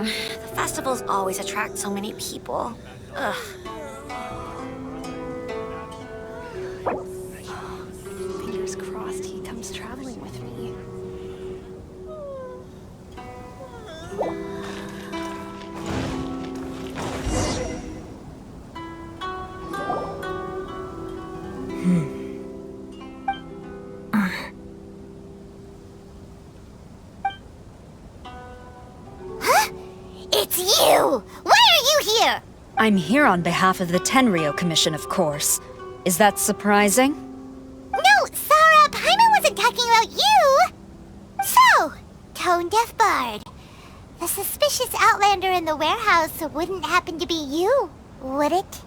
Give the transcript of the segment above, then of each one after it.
The festivals always attract so many people. Ugh. Fingers crossed he comes traveling with me. It's you! Why are you here? I'm here on behalf of the Tenryo Commission, of course. Is that surprising? No, Sarah, Paimon wasn't talking about you! So, Tone-Deaf Bard. The suspicious outlander in the warehouse wouldn't happen to be you, would it?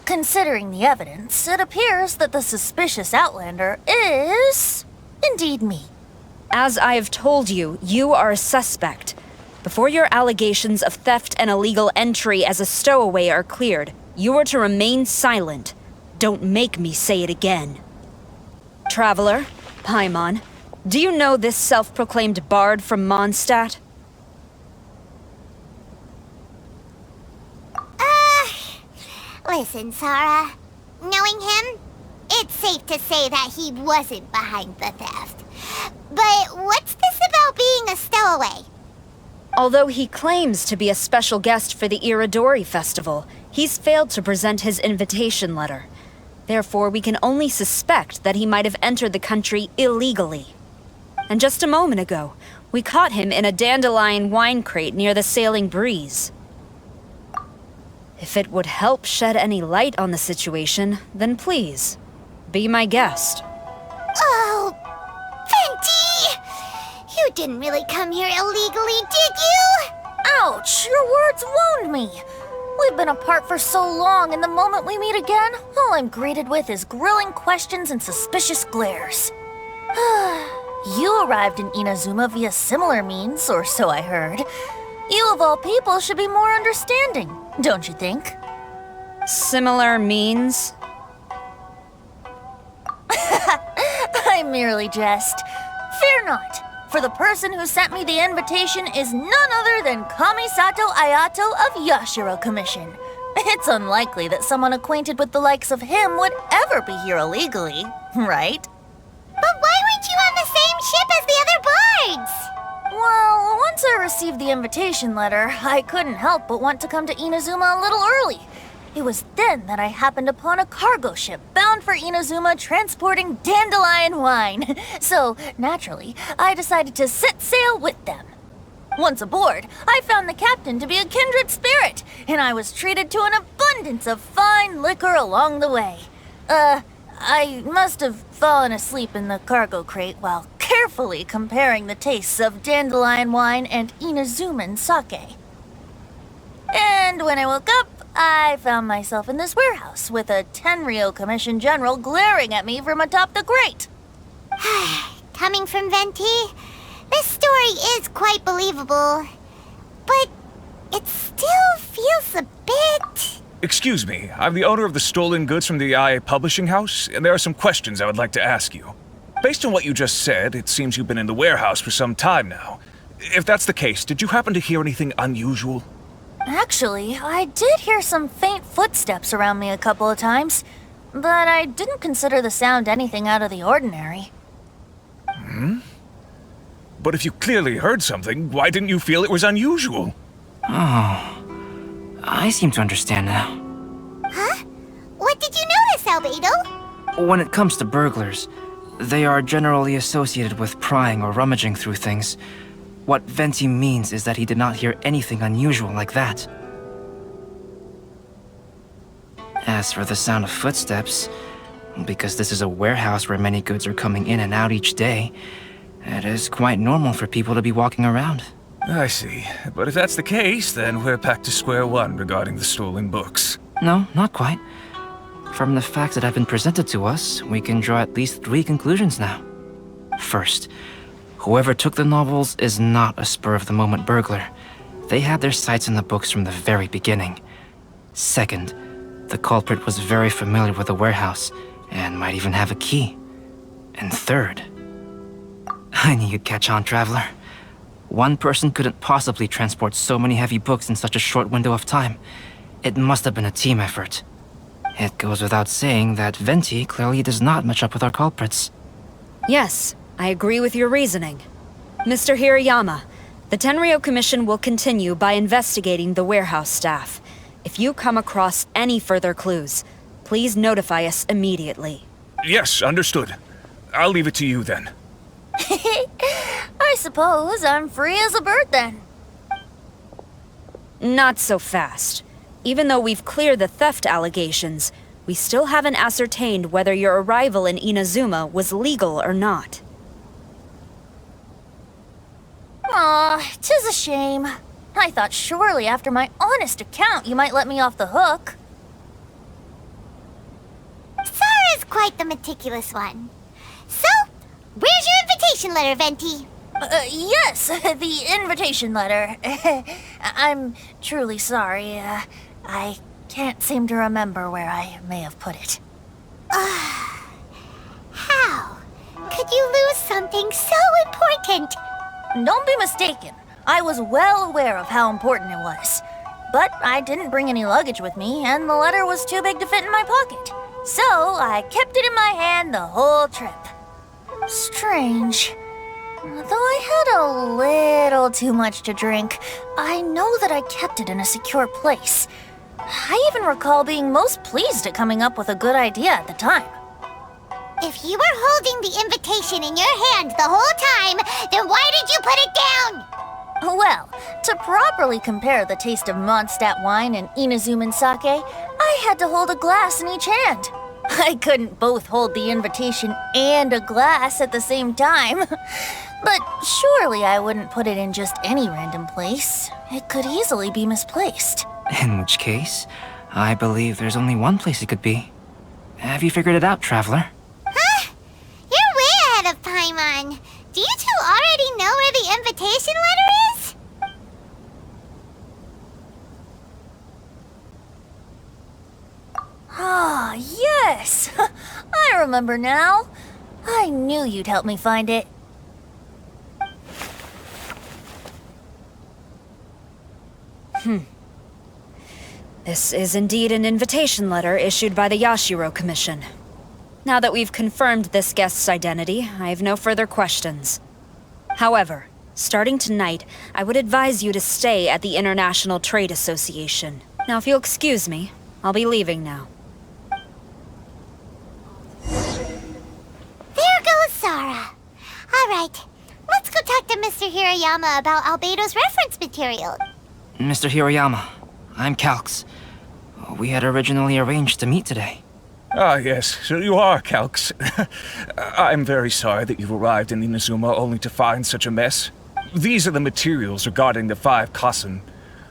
Considering the evidence, it appears that the suspicious outlander is indeed me. As I have told you, you are a suspect. Before your allegations of theft and illegal entry as a stowaway are cleared, you are to remain silent. Don't make me say it again. Traveler, Paimon, do you know this self-proclaimed bard from Mondstadt? Listen, Sarah. Knowing him, it's safe to say that he wasn't behind the theft. But what's this about being a stowaway? Although he claims to be a special guest for the Iridori Festival, he's failed to present his invitation letter. Therefore, we can only suspect that he might have entered the country illegally. And just a moment ago, we caught him in a dandelion wine crate near the Sailing Breeze. If it would help shed any light on the situation, then please, be my guest. Oh, Venti! You didn't really come here illegally, did you? Ouch! Your words wound me! We've been apart for so long, and the moment we meet again, all I'm greeted with is grilling questions and suspicious glares. You arrived in Inazuma via similar means, or so I heard. You of all people should be more understanding, don't you think? Similar means? I merely jest. Fear not, for the person who sent me the invitation is none other than Kamisato Ayato of Yashiro Commission. It's unlikely that someone acquainted with the likes of him would ever be here illegally, right? But why weren't you on the same ship as the other bards? Well, once I received the invitation letter, I couldn't help but want to come to Inazuma a little early. It was then that I happened upon a cargo ship bound for Inazuma transporting dandelion wine. So, naturally, I decided to set sail with them. Once aboard, I found the captain to be a kindred spirit, and I was treated to an abundance of fine liquor along the way. I must have fallen asleep in the cargo crate while carefully comparing the tastes of dandelion wine and Inazuman sake. And when I woke up, I found myself in this warehouse with a Tenryo Commission general glaring at me from atop the grate. Coming from Venti, this story is quite believable. But it still feels a bit... Excuse me, I'm the owner of the stolen goods from the IA Publishing House, and there are some questions I would like to ask you. Based on what you just said, it seems you've been in the warehouse for some time now. If that's the case, did you happen to hear anything unusual? Actually, I did hear some faint footsteps around me a couple of times, but I didn't consider the sound anything out of the ordinary. But if you clearly heard something, why didn't you feel it was unusual? Oh, I seem to understand now. Huh? What did you notice, Albedo? When it comes to burglars, they are generally associated with prying or rummaging through things. What Venti means is that he did not hear anything unusual like that. As for the sound of footsteps, because this is a warehouse where many goods are coming in and out each day, it is quite normal for people to be walking around. I see. But if that's the case, then we're back to square one regarding the stolen books. No, not quite. From the facts that have been presented to us, we can draw at least 3 conclusions now. First, whoever took the novels is not a spur-of-the-moment burglar. They had their sights on the books from the very beginning. Second, the culprit was very familiar with the warehouse, and might even have a key. And third, I knew you'd catch on, Traveler. One person couldn't possibly transport so many heavy books in such a short window of time. It must have been a team effort. It goes without saying that Venti clearly does not match up with our culprits. Yes, I agree with your reasoning. Mr. Hirayama, the Tenryo Commission will continue by investigating the warehouse staff. If you come across any further clues, please notify us immediately. Yes, understood. I'll leave it to you then. I suppose I'm free as a bird then. Not so fast. Even though we've cleared the theft allegations, we still haven't ascertained whether your arrival in Inazuma was legal or not. Aw, 'tis a shame. I thought surely after my honest account you might let me off the hook. Sara's quite the meticulous one. So, where's your invitation letter, Venti? Yes, the invitation letter. I'm truly sorry. I can't seem to remember where I may have put it. How could you lose something so important? Don't be mistaken. I was well aware of how important it was. But I didn't bring any luggage with me, and the letter was too big to fit in my pocket. So I kept it in my hand the whole trip. Strange. Though I had a little too much to drink, I know that I kept it in a secure place. I even recall being most pleased at coming up with a good idea at the time. If you were holding the invitation in your hand the whole time, then why did you put it down? Well, to properly compare the taste of Mondstadt wine and Inazuman sake, I had to hold a glass in each hand. I couldn't both hold the invitation and a glass at the same time. But surely I wouldn't put it in just any random place. It could easily be misplaced. In which case, I believe there's only one place it could be. Have you figured it out, Traveler? Huh? You're way ahead of Paimon. Do you two already know where the invitation letter is? Ah, yes! I remember now. I knew you'd help me find it. This is indeed an invitation letter issued by the Yashiro Commission. Now that we've confirmed this guest's identity, I have no further questions. However, starting tonight, I would advise you to stay at the International Trade Association. Now, if you'll excuse me, I'll be leaving now. There goes Sara. All right, let's go talk to Mr. Hirayama about Albedo's reference material. Mr. Hirayama, I'm Calx. We had originally arranged to meet today. Ah, yes, so you are Calx. I'm very sorry that you've arrived in Inazuma only to find such a mess. These are the materials regarding the 5 Kassen.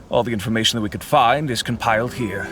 All the information that we could find is compiled here.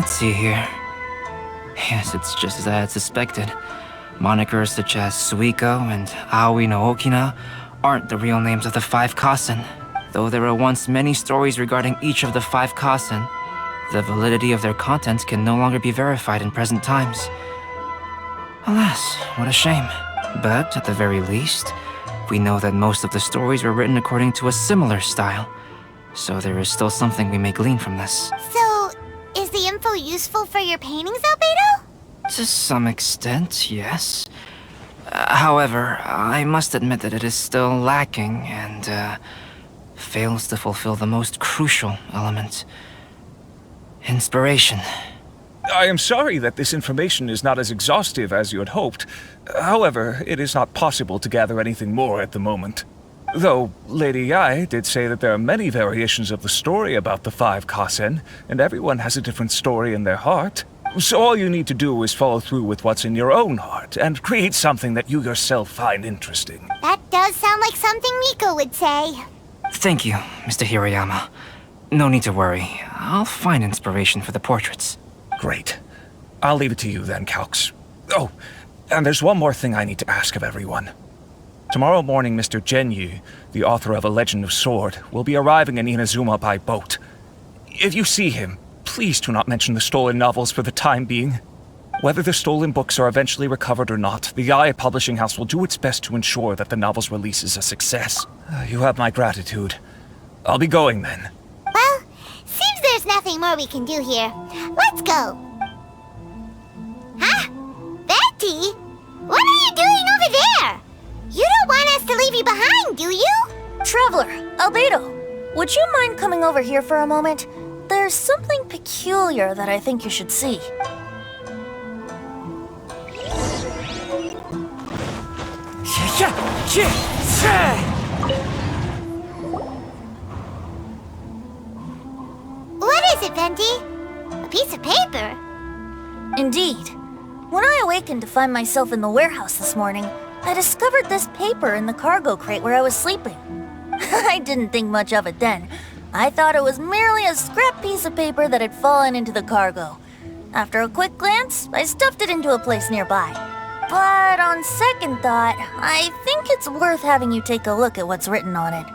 Let's see here. Yes, it's just as I had suspected. Monikers such as Suiko and Aoi no Okina aren't the real names of the 5 Kasen. Though there were once many stories regarding each of the 5 Kasen, the validity of their contents can no longer be verified in present times. Alas, what a shame. But at the very least, we know that most of the stories were written according to a similar style. So there is still something we may glean from this. So, is the info useful for your paintings, Albedo? To some extent, yes. However, I must admit that it is still lacking and fails to fulfill the most crucial element. Inspiration. I am sorry that this information is not as exhaustive as you had hoped. However, it is not possible to gather anything more at the moment. Though Lady Yae did say that there are many variations of the story about the 5 Kasen, and everyone has a different story in their heart. So all you need to do is follow through with what's in your own heart, and create something that you yourself find interesting. That does sound like something Miko would say. Thank you, Mr. Hirayama. No need to worry. I'll find inspiration for the portraits. Great. I'll leave it to you then, Calx. Oh, and there's one more thing I need to ask of everyone. Tomorrow morning, Mr. Genyu, the author of A Legend of Sword, will be arriving in Inazuma by boat. If you see him, please do not mention the stolen novels for the time being. Whether the stolen books are eventually recovered or not, the Yae Publishing House will do its best to ensure that the novel's release is a success. You have my gratitude. I'll be going then. Well, seems there's nothing more we can do here. Let's go. Huh? Betty? What are you doing over there? You don't want us to leave you behind, do you? Traveler, Albedo, would you mind coming over here for a moment? There's something peculiar that I think you should see. What is it, Venti? A piece of paper? Indeed. When I awakened to find myself in the warehouse this morning, I discovered this paper in the cargo crate where I was sleeping. I didn't think much of it then. I thought it was merely a scrap piece of paper that had fallen into the cargo. After a quick glance, I stuffed it into a place nearby. But on second thought, I think it's worth having you take a look at what's written on it.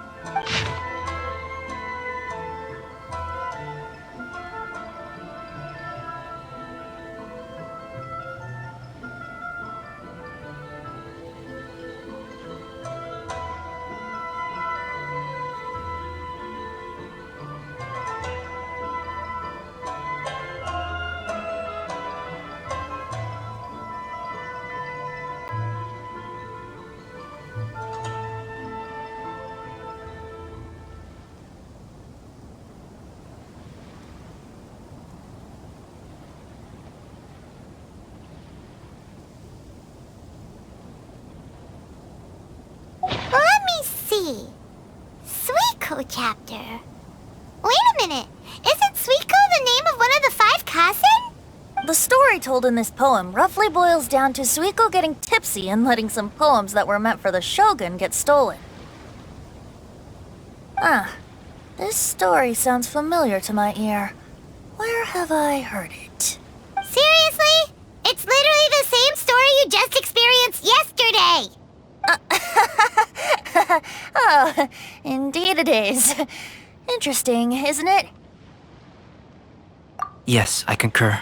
Let me see. Suiko chapter. Wait a minute. Isn't Suiko the name of one of the 5 Kasen? The story told in this poem roughly boils down to Suiko getting tipsy and letting some poems that were meant for the shogun get stolen. This story sounds familiar to my ear. Where have I heard it? Seriously? It's literally the same story you just experienced yesterday. Oh, indeed it is. Interesting, isn't it? Yes, I concur.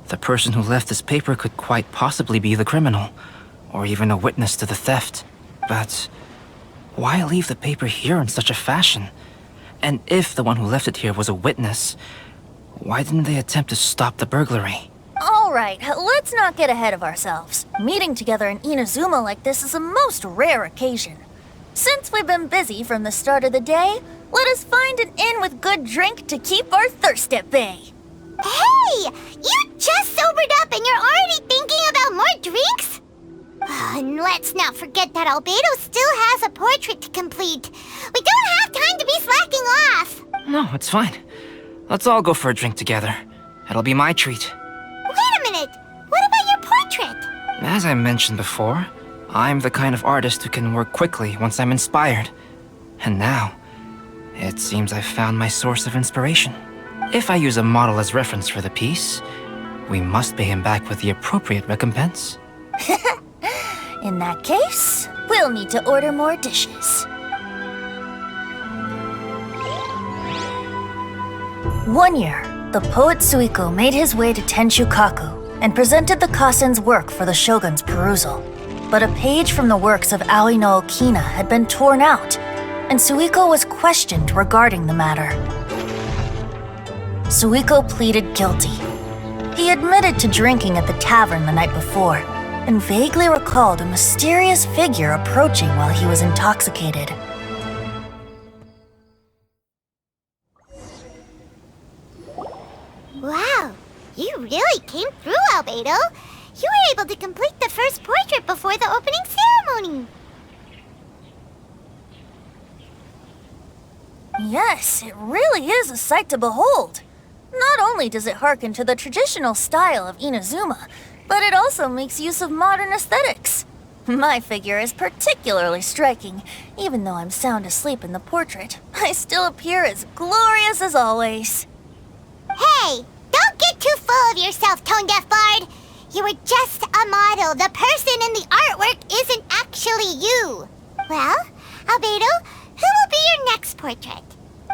The person who left this paper could quite possibly be the criminal, or even a witness to the theft. But why leave the paper here in such a fashion? And if the one who left it here was a witness, why didn't they attempt to stop the burglary? Alright, let's not get ahead of ourselves. Meeting together in Inazuma like this is a most rare occasion. Since we've been busy from the start of the day, let us find an inn with good drink to keep our thirst at bay. Hey! You just sobered up and you're already thinking about more drinks? And let's not forget that Albedo still has a portrait to complete. We don't have time to be slacking off. No, it's fine. Let's all go for a drink together. It'll be my treat. Wait a minute. What about your portrait? As I mentioned before, I'm the kind of artist who can work quickly once I'm inspired. And now, it seems I've found my source of inspiration. If I use a model as reference for the piece, we must pay him back with the appropriate recompense. In that case, we'll need to order more dishes. One year, the poet Suiko made his way to Tenshukaku and presented the Kasen's work for the shogun's perusal. But a page from the works of Aoi no Okina had been torn out, and Suiko was questioned regarding the matter. Suiko pleaded guilty. He admitted to drinking at the tavern the night before, and vaguely recalled a mysterious figure approaching while he was intoxicated. Wow, you really came through, Albedo. You were able to complete the first portrait before the opening ceremony. Yes, it really is a sight to behold. Not only does it harken to the traditional style of Inazuma, but it also makes use of modern aesthetics. My figure is particularly striking. Even though I'm sound asleep in the portrait, I still appear as glorious as always. Hey, don't get too full of yourself, Tone Deaf Bard. You were just a model. The person in the artwork isn't actually you. Well, Albedo, who will be your next portrait?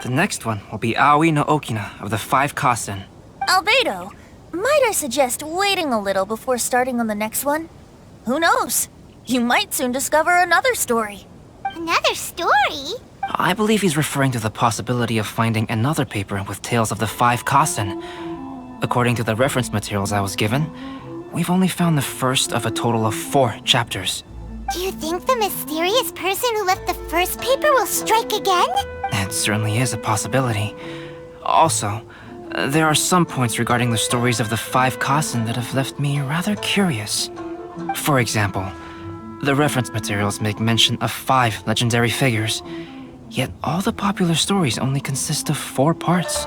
The next one will be Aoi no Okina of the 5 Kasen. Albedo, might I suggest waiting a little before starting on the next one? Who knows? You might soon discover another story. Another story? I believe he's referring to the possibility of finding another paper with tales of the 5 Kasen. According to the reference materials I was given, we've only found the first of a total of 4 chapters. Do you think the mysterious person who left the first paper will strike again? It certainly is a possibility. Also, there are some points regarding the stories of the 5 Kasen that have left me rather curious. For example, the reference materials make mention of 5 legendary figures, yet all the popular stories only consist of 4 parts.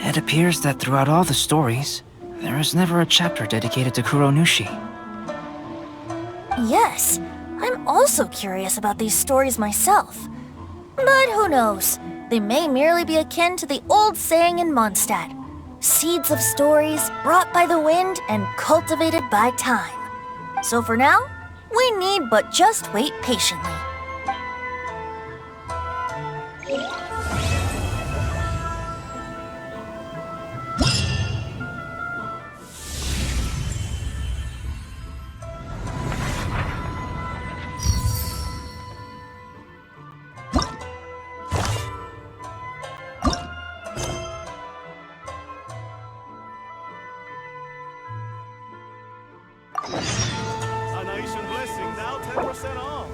It appears that throughout all the stories, there is never a chapter dedicated to Kuronushi. Yes, I'm also curious about these stories myself. But who knows? They may merely be akin to the old saying in Mondstadt: seeds of stories brought by the wind and cultivated by time. So for now, we need but just wait patiently. Anation Blessing, now 10% off.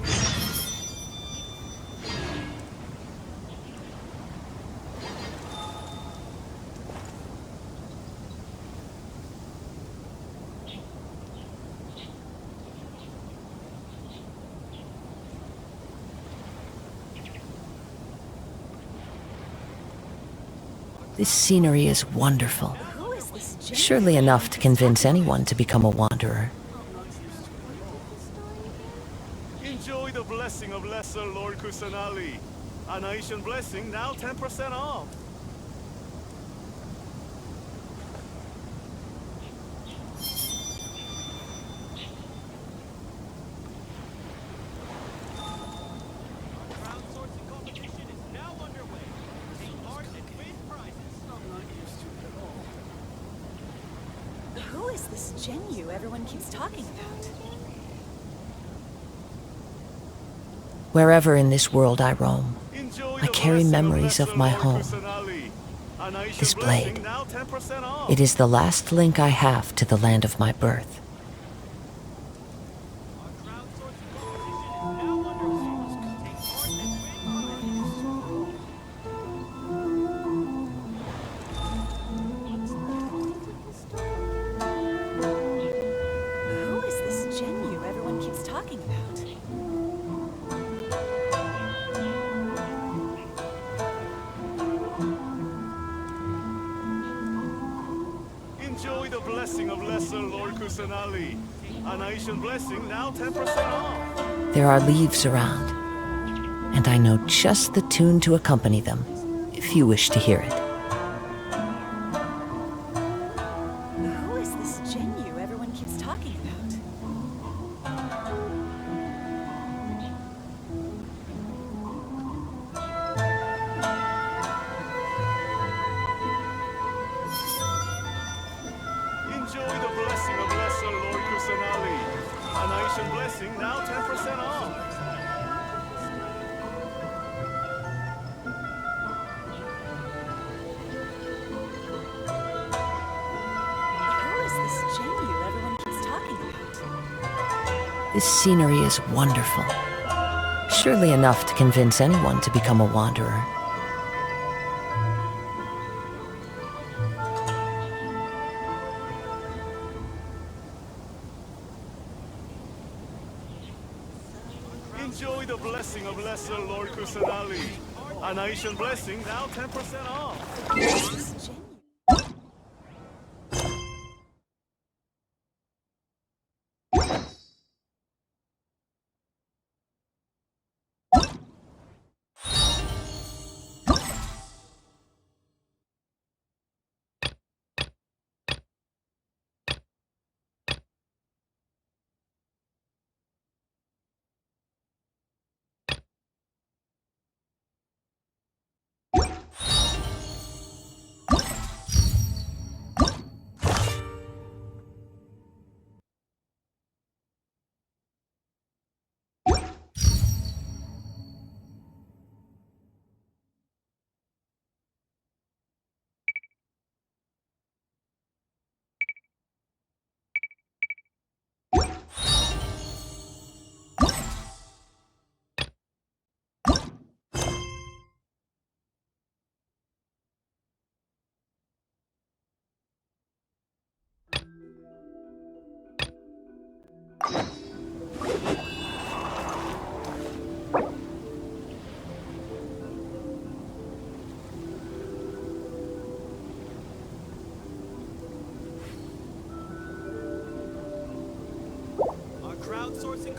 This scenery is wonderful. Surely enough to convince anyone to become a wanderer. Enjoy the blessing of Lesser Lord Kusanali. Anation Blessing, now 10% off. Crowdsourcing competition is now underway. Take part and win prizes. I'm not used to it at all. Who is this Jinyu everyone keeps talking about? Wherever in this world I roam, Enjoy I the carry blessing memories Lesser of my Lord home. Kusanali. Anation This Blessing, blade. now 10% off. It is the last link I have to the land of my birth. Who is this Jinyu everyone keeps talking about? Enjoy the blessing of Lesser Lord Kusanali. Anation Blessing, now 10% off. There are leaves around, and I know just the tune to accompany them, if you wish to hear it. Who is this Jinyu everyone keeps talking about? Enjoy the blessing of Lesser Lord Kusanali. An Aishan blessing, now 10% off. Who is this Jinyu everyone keeps talking about? This scenery is wonderful. Surely enough to convince anyone to become a wanderer. Enjoy the blessing of Lesser Lord Kusanali. An Aishan blessing, now 10% off. Who is this Jinyu?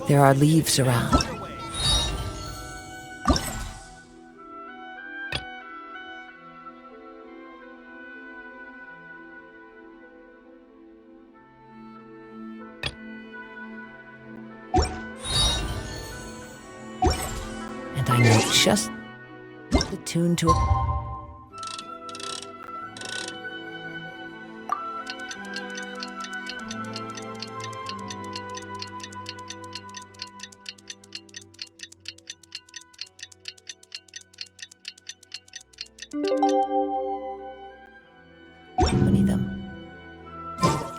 There are leaves around. And I know just the tune to a... Accompany them,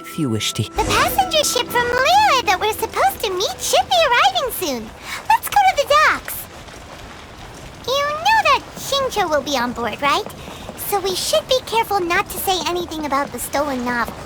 if you wish to. The passenger ship from Liyue that we're supposed to meet should be arriving soon. Let's go to the docks. You know that Shincho will be on board, right? So we should be careful not to say anything about the stolen novels.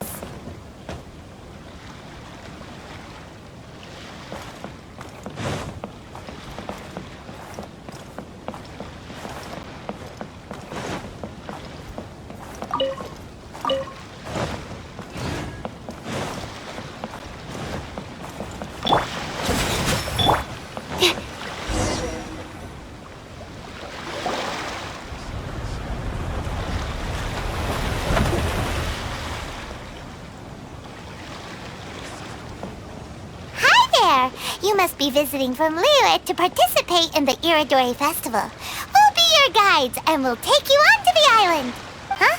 You must be visiting from Liyue to participate in the Iridori Festival. We'll be your guides and we'll take you onto the island. Huh?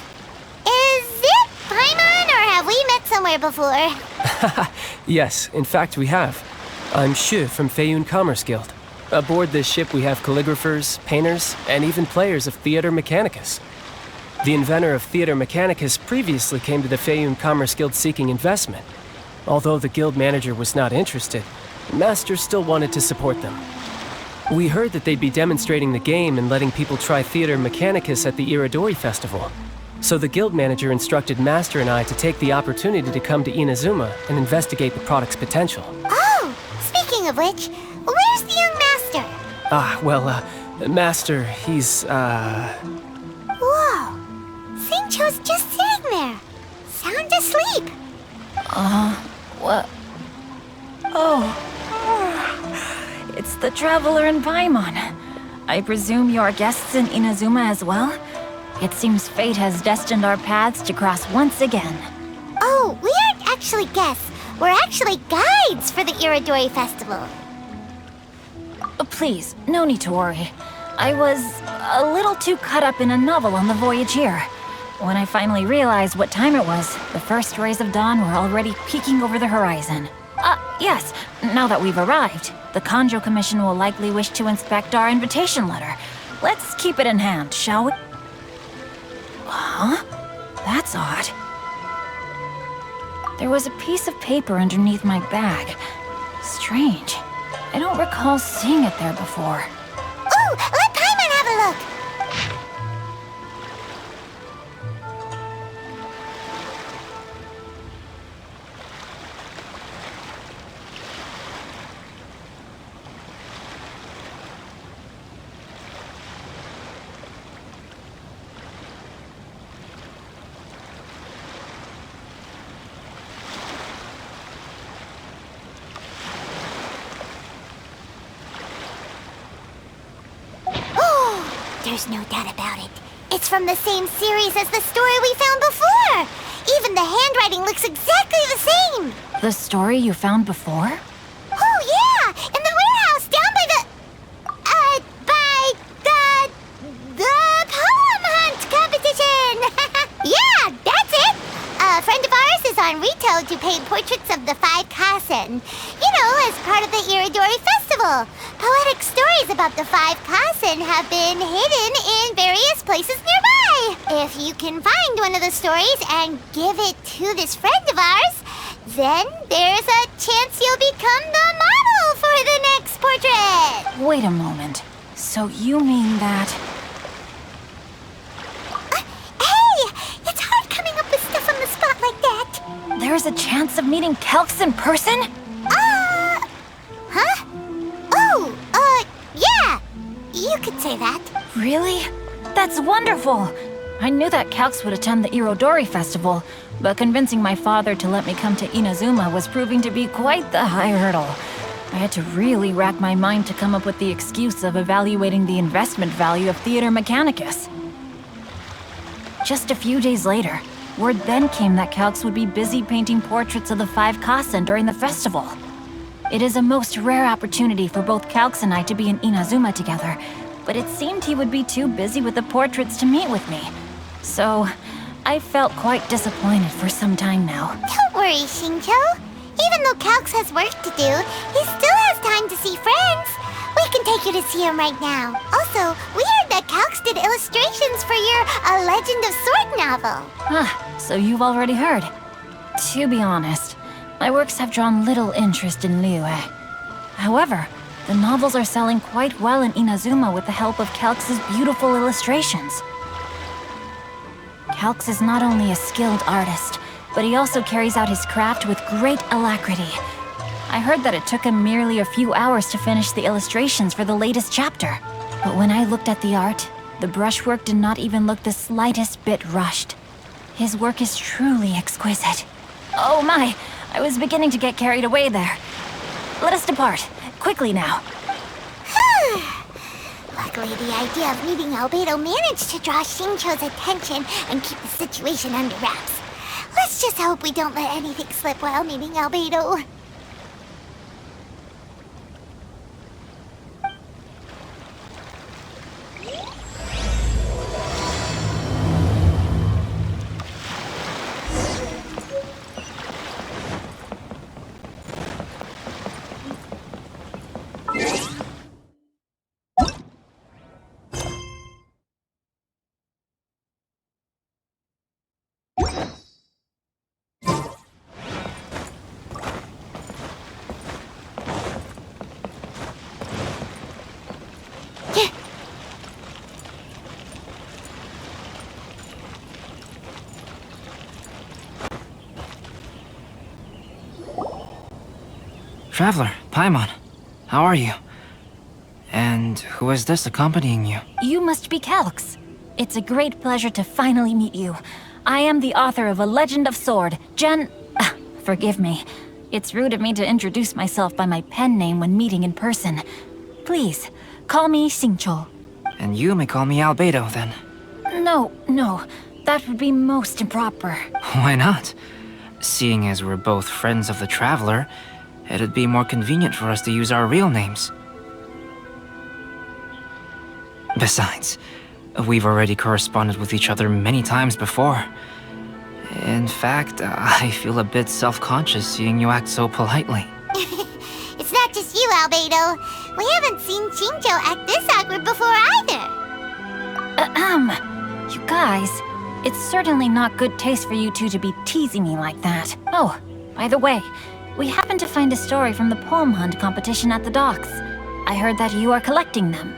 Is it Paimon or have we met somewhere before? Yes, in fact we have. I'm Shu from Feiyun Commerce Guild. Aboard this ship we have calligraphers, painters, and even players of Theater Mechanicus. The inventor of Theater Mechanicus previously came to the Feiyun Commerce Guild seeking investment. Although the guild manager was not interested, Master still wanted to support them. We heard that they'd be demonstrating the game and letting people try Theater Mechanicus at the Iridori Festival. So the guild manager instructed Master and I to take the opportunity to come to Inazuma and investigate the product's potential. Oh, speaking of which, where's the young master? Master, he's, Whoa! Singcho's just sitting there, sound asleep. What? Oh. It's the Traveler and Paimon. I presume you are guests in Inazuma as well? It seems fate has destined our paths to cross once again. Oh, we aren't actually guests. We're actually guides for the Irodori Festival. Please, no need to worry. I was a little too caught up in a novel on the voyage here. When I finally realized what time it was, the first rays of dawn were already peeking over the horizon. Yes, now that we've arrived, the Kanjo Commission will likely wish to inspect our invitation letter. Let's keep it in hand, shall we? Huh? That's odd. There was a piece of paper underneath my bag. Strange. I don't recall seeing it there before. Ooh, let Paimon have a look! There's no doubt about it. It's from the same series as the story we found before! Even the handwriting looks exactly the same! The story you found before? Oh, yeah! In the warehouse down by the poem hunt competition! Yeah, that's it! A friend of ours is on Rito to paint portraits of the 5 Kasen. You know, as part of the Irodori Festival. Poetic stories about the 5 Kasen have been hidden in various places nearby. If you can find one of the stories and give it to this friend of ours, then there's a chance you'll become the model for the next portrait. Wait a moment. So you mean that... Hey! It's hard coming up with stuff on the spot like that. There's a chance of meeting Calx in person? Huh? Oh, yeah! You could say that. Really? That's wonderful! I knew that Calx would attend the Irodori Festival, but convincing my father to let me come to Inazuma was proving to be quite the high hurdle. I had to really rack my mind to come up with the excuse of evaluating the investment value of Theater Mechanicus. Just a few days later, word then came that Calx would be busy painting portraits of the 5 Kasen during the festival. It is a most rare opportunity for both Calx and I to be in Inazuma together, but it seemed he would be too busy with the portraits to meet with me. So, I felt quite disappointed for some time now. Don't worry, Shincho. Even though Calx has work to do, he still has time to see friends. We can take you to see him right now. Also, we heard that Calx did illustrations for your A Legend of Sword novel. So you've already heard. To be honest, my works have drawn little interest in Liyue. However, the novels are selling quite well in Inazuma with the help of Calx's beautiful illustrations. Calx is not only a skilled artist, but he also carries out his craft with great alacrity. I heard that it took him merely a few hours to finish the illustrations for the latest chapter. But when I looked at the art, the brushwork did not even look the slightest bit rushed. His work is truly exquisite. Oh my, I was beginning to get carried away there. Let us depart, quickly now. Luckily, the idea of meeting Albedo managed to draw Shincho's attention and keep the situation under wraps. Let's just hope we don't let anything slip while meeting Albedo. Traveler, Paimon, how are you? And who is this accompanying you? You must be Calx. It's a great pleasure to finally meet you. I am the author of A Legend of Sword, forgive me. It's rude of me to introduce myself by my pen name when meeting in person. Please, call me Shincho. And you may call me Albedo, then. no. That would be most improper. Why not? Seeing as we're both friends of the Traveler, it'd be more convenient for us to use our real names. Besides, we've already corresponded with each other many times before. In fact, I feel a bit self-conscious seeing you act so politely. It's not just you, Albedo. We haven't seen Shinjo act this awkward before either. You guys, it's certainly not good taste for you two to be teasing me like that. Oh, by the way, we happened to find a story from the poem hunt competition at the docks. I heard that you are collecting them.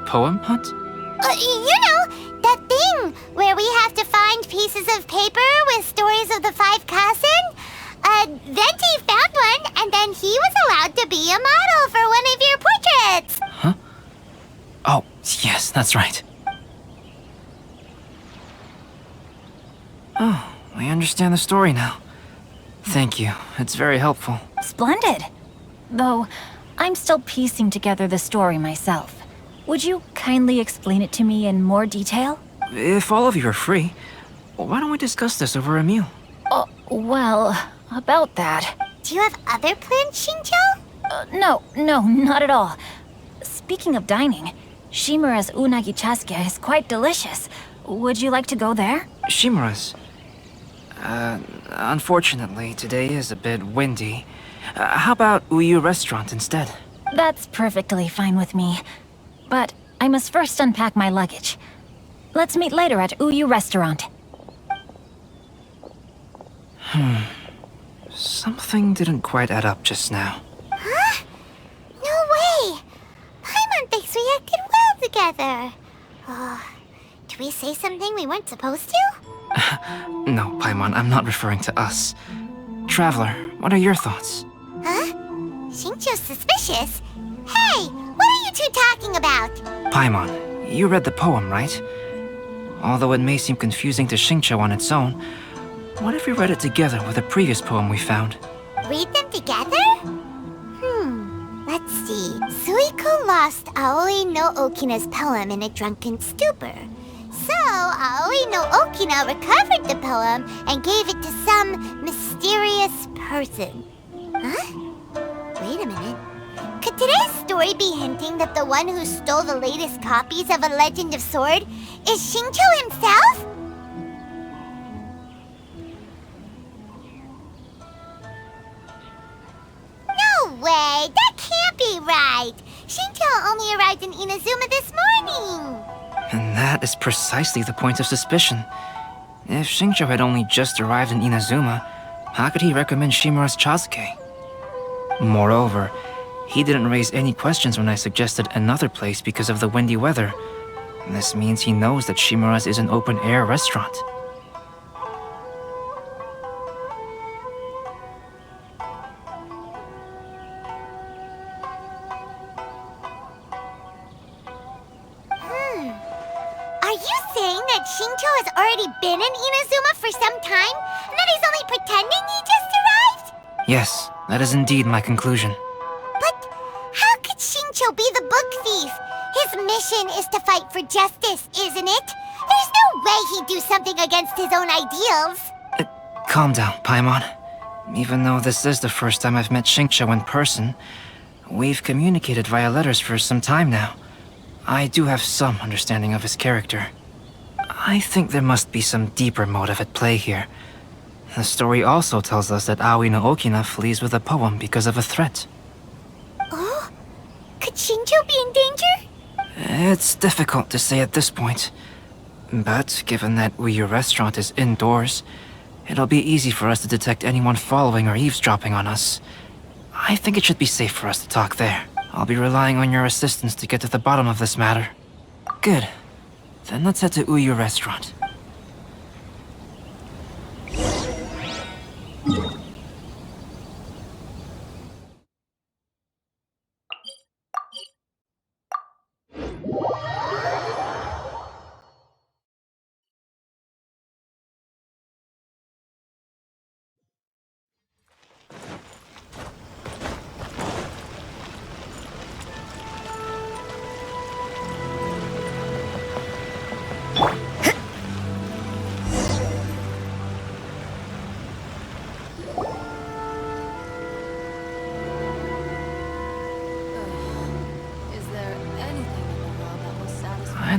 Poem hunt? You know, that thing where we have to find pieces of paper with stories of the five Kasen? Venti found one, and then he was allowed to be a model for one of your portraits. Huh? Oh, yes, that's right. Oh, I understand the story now. Thank you. It's very helpful. Splendid. Though, I'm still piecing together the story myself. Would you kindly explain it to me in more detail? If all of you are free, why don't we discuss this over a meal? Well, about that. Do you have other plans, Shinjo? No, not at all. Speaking of dining, Shimura's unagi chasuke is quite delicious. Would you like to go there? Shimura's. Unfortunately, today is a bit windy. How about Uyu Restaurant instead? That's perfectly fine with me. But I must first unpack my luggage. Let's meet later at Uyu Restaurant. Something didn't quite add up just now. Huh? No way! Paimon thinks we acted well together. Did we say something we weren't supposed to? No, Paimon, I'm not referring to us. Traveler, what are your thoughts? Huh? Shinjo's suspicious? Hey, what are you two talking about? Paimon, you read the poem, right? Although it may seem confusing to Shincho on its own, what if we read it together with a previous poem we found? Read them together? Let's see. Suiko lost Aoi no Okina's poem in a drunken stupor. So, Aoi no Okina recovered the poem and gave it to some mysterious person. Huh? Wait a minute. Could today's story be hinting that the one who stole the latest copies of A Legend of Sword is Shincho himself? No way! That can't be right! Shincho only arrived in Inazuma this morning! And that is precisely the point of suspicion. If Shincho had only just arrived in Inazuma, how could he recommend Shimura's Chasuke? Moreover, he didn't raise any questions when I suggested another place because of the windy weather. This means he knows that Shimura's is an open-air restaurant. Are you saying that Shincho has already been in Inazuma for some time, and that he's only pretending he just arrived? Yes, that is indeed my conclusion. But how could Shincho be the book thief? His mission is to fight for justice, isn't it? There's no way he'd do something against his own ideals. Calm down, Paimon. Even though this is the first time I've met Shincho in person, we've communicated via letters for some time now. I do have some understanding of his character. I think there must be some deeper motive at play here. The story also tells us that Aoi no Okina flees with a poem because of a threat. Oh? Could Shinjo be in danger? It's difficult to say at this point. But given that Uyu Restaurant is indoors, it'll be easy for us to detect anyone following or eavesdropping on us. I think it should be safe for us to talk there. I'll be relying on your assistance to get to the bottom of this matter. Good. Then let's head to Uyu Restaurant.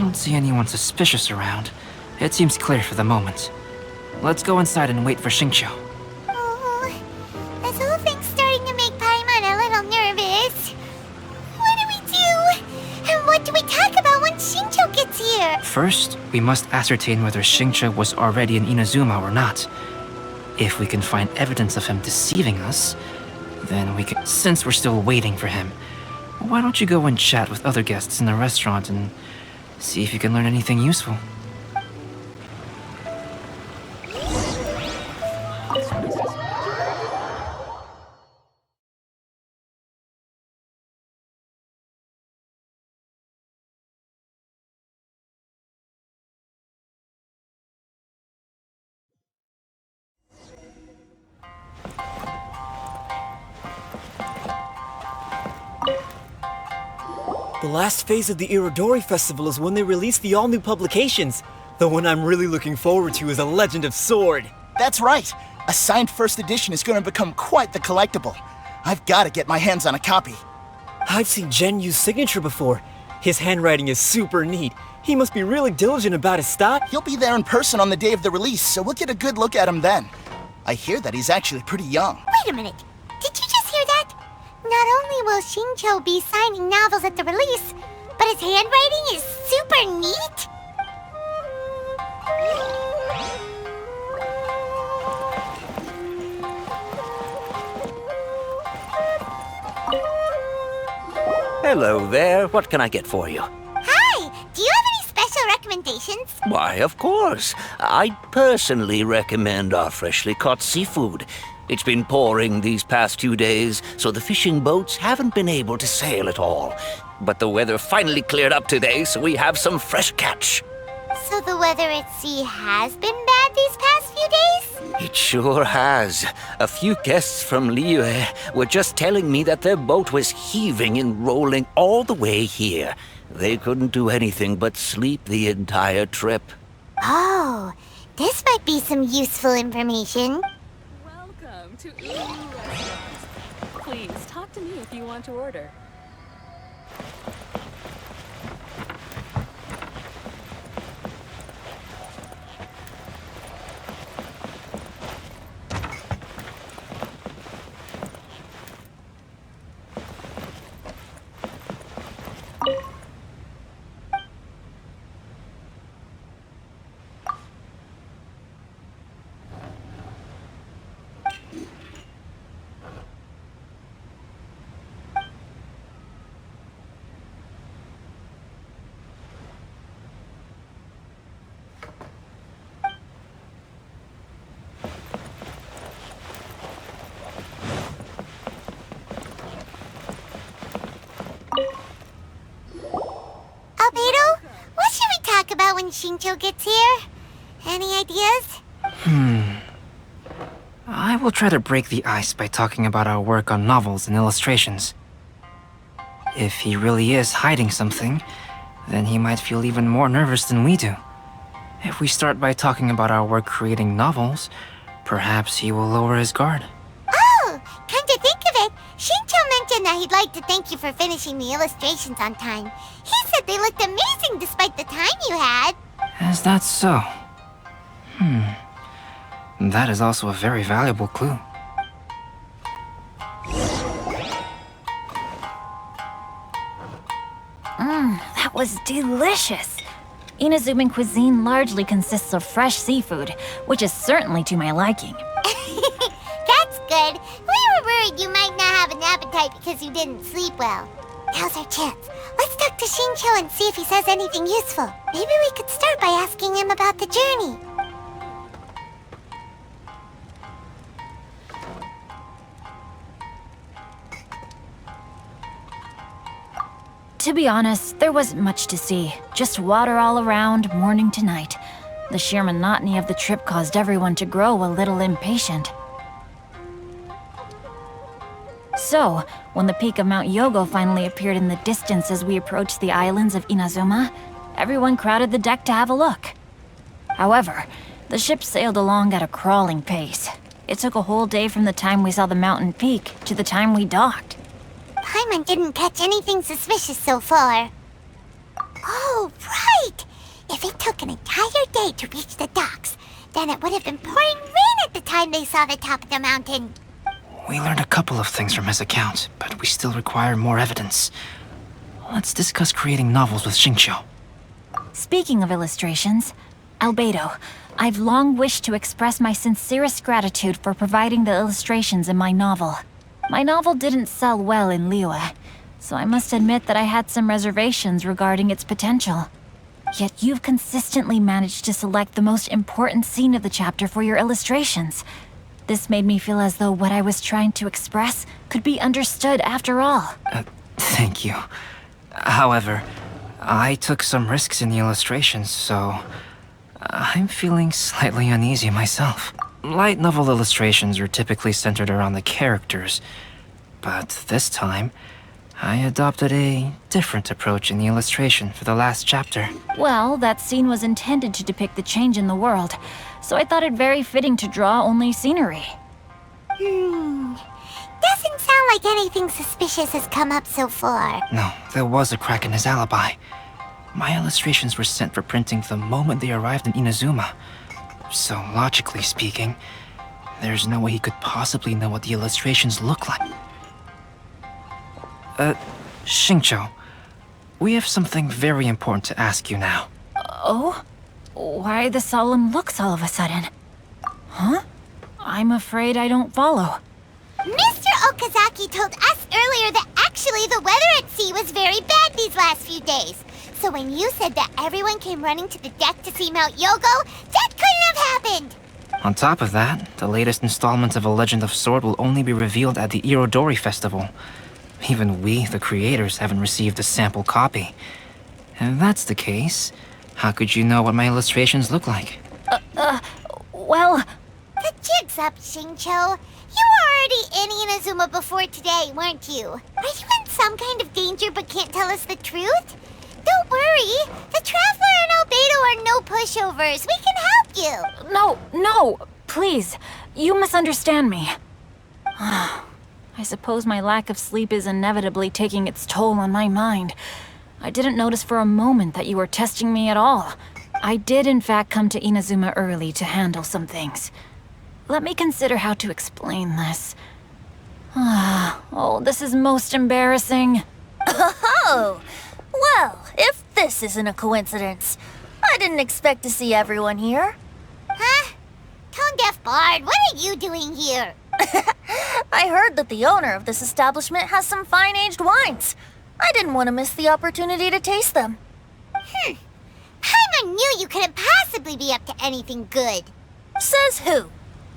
don't see anyone suspicious around. It seems clear for the moment. Let's go inside and wait for Xingqiu. Oh, this whole thing's starting to make Paimon a little nervous. What do we do? And what do we talk about when Xingqiu gets here? First, we must ascertain whether Xingqiu was already in Inazuma or not. If we can find evidence of him deceiving us, then we can... Since we're still waiting for him, why don't you go and chat with other guests in the restaurant and see if you can learn anything useful? The last phase of the Irodori Festival is when they release the all-new publications. The one I'm really looking forward to is A Legend of Sword. That's right. A signed first edition is going to become quite the collectible. I've got to get my hands on a copy. I've seen Genyu's signature before. His handwriting is super neat. He must be really diligent about his stock. He'll be there in person on the day of the release, so we'll get a good look at him then. I hear that he's actually pretty young. Wait a minute. Did you just hear that? Not only will Xingqiu be signing novels at the release, but his handwriting is super neat? Hello there. What can I get for you? Hi! Do you have any special recommendations? Why, of course. I'd personally recommend our freshly caught seafood. It's been pouring these past 2 days, so the fishing boats haven't been able to sail at all. But the weather finally cleared up today, so we have some fresh catch. So the weather at sea has been bad these past few days? It sure has. A few guests from Liyue were just telling me that their boat was heaving and rolling all the way here. They couldn't do anything but sleep the entire trip. Oh, this might be some useful information. Welcome to Uru Restaurant. Please talk to me if you want to order. Albedo, what should we talk about when Xingqiu gets here? Any ideas? I will try to break the ice by talking about our work on novels and illustrations. If he really is hiding something, then he might feel even more nervous than we do. If we start by talking about our work creating novels, perhaps he will lower his guard. Oh, come to think of it, Xingqiu mentioned that he'd like to thank you for finishing the illustrations on time. He said they looked amazing despite the time you had. Is that so? That is also a very valuable clue. That was delicious. Inazuman cuisine largely consists of fresh seafood, which is certainly to my liking. That's good. We were worried you might not have an appetite because you didn't sleep well. Now's our chance. Let's talk to Xingqiu and see if he says anything useful. Maybe we could start by asking him about the journey. To be honest, there wasn't much to see. Just water all around, morning to night. The sheer monotony of the trip caused everyone to grow a little impatient. So, when the peak of Mount Yogo finally appeared in the distance as we approached the islands of Inazuma, everyone crowded the deck to have a look. However, the ship sailed along at a crawling pace. It took a whole day from the time we saw the mountain peak to the time we docked. Paimon didn't catch anything suspicious so far. Oh, right! If it took an entire day to reach the docks, then it would have been pouring rain at the time they saw the top of the mountain. We learned a couple of things from his account, but we still require more evidence. Let's discuss creating novels with Xingqiu. Speaking of illustrations, Albedo, I've long wished to express my sincerest gratitude for providing the illustrations in my novel. My novel didn't sell well in Liyue, so I must admit that I had some reservations regarding its potential. Yet you've consistently managed to select the most important scene of the chapter for your illustrations. This made me feel as though what I was trying to express could be understood after all. Thank you. However, I took some risks in the illustrations, so I'm feeling slightly uneasy myself. Light novel illustrations are typically centered around the characters, but this time, I adopted a different approach in the illustration for the last chapter. Well, that scene was intended to depict the change in the world, so I thought it very fitting to draw only scenery. Doesn't sound like anything suspicious has come up so far. No, there was a crack in his alibi. My illustrations were sent for printing the moment they arrived in Inazuma. So, logically speaking, there's no way he could possibly know what the illustrations look like. Xingqiu, we have something very important to ask you now. Oh? Why the solemn looks all of a sudden? Huh? I'm afraid I don't follow. Mr. Okazaki told us earlier that actually the weather at sea was very bad these last few days. So when you said that everyone came running to the deck to see Mount Yogo, that couldn't have happened! On top of that, the latest installment of A Legend of Sword will only be revealed at the Irodori Festival. Even we, the creators, haven't received a sample copy. If that's the case, how could you know what my illustrations look like? Well... The jig's up, Xingqiu. You were already in Inazuma before today, weren't you? Are you in some kind of danger but can't tell us the truth? Don't worry. The Traveler and Albedo are no pushovers. We can help you. No, please. You misunderstand me. I suppose my lack of sleep is inevitably taking its toll on my mind. I didn't notice for a moment that you were testing me at all. I did in fact come to Inazuma early to handle some things. Let me consider how to explain this. Oh, this is most embarrassing. Oh! Well, if this isn't a coincidence, I didn't expect to see everyone here. Huh? Tone-deaf Bard, what are you doing here? I heard that the owner of this establishment has some fine-aged wines. I didn't want to miss the opportunity to taste them. Paimon knew you couldn't possibly be up to anything good. Says who?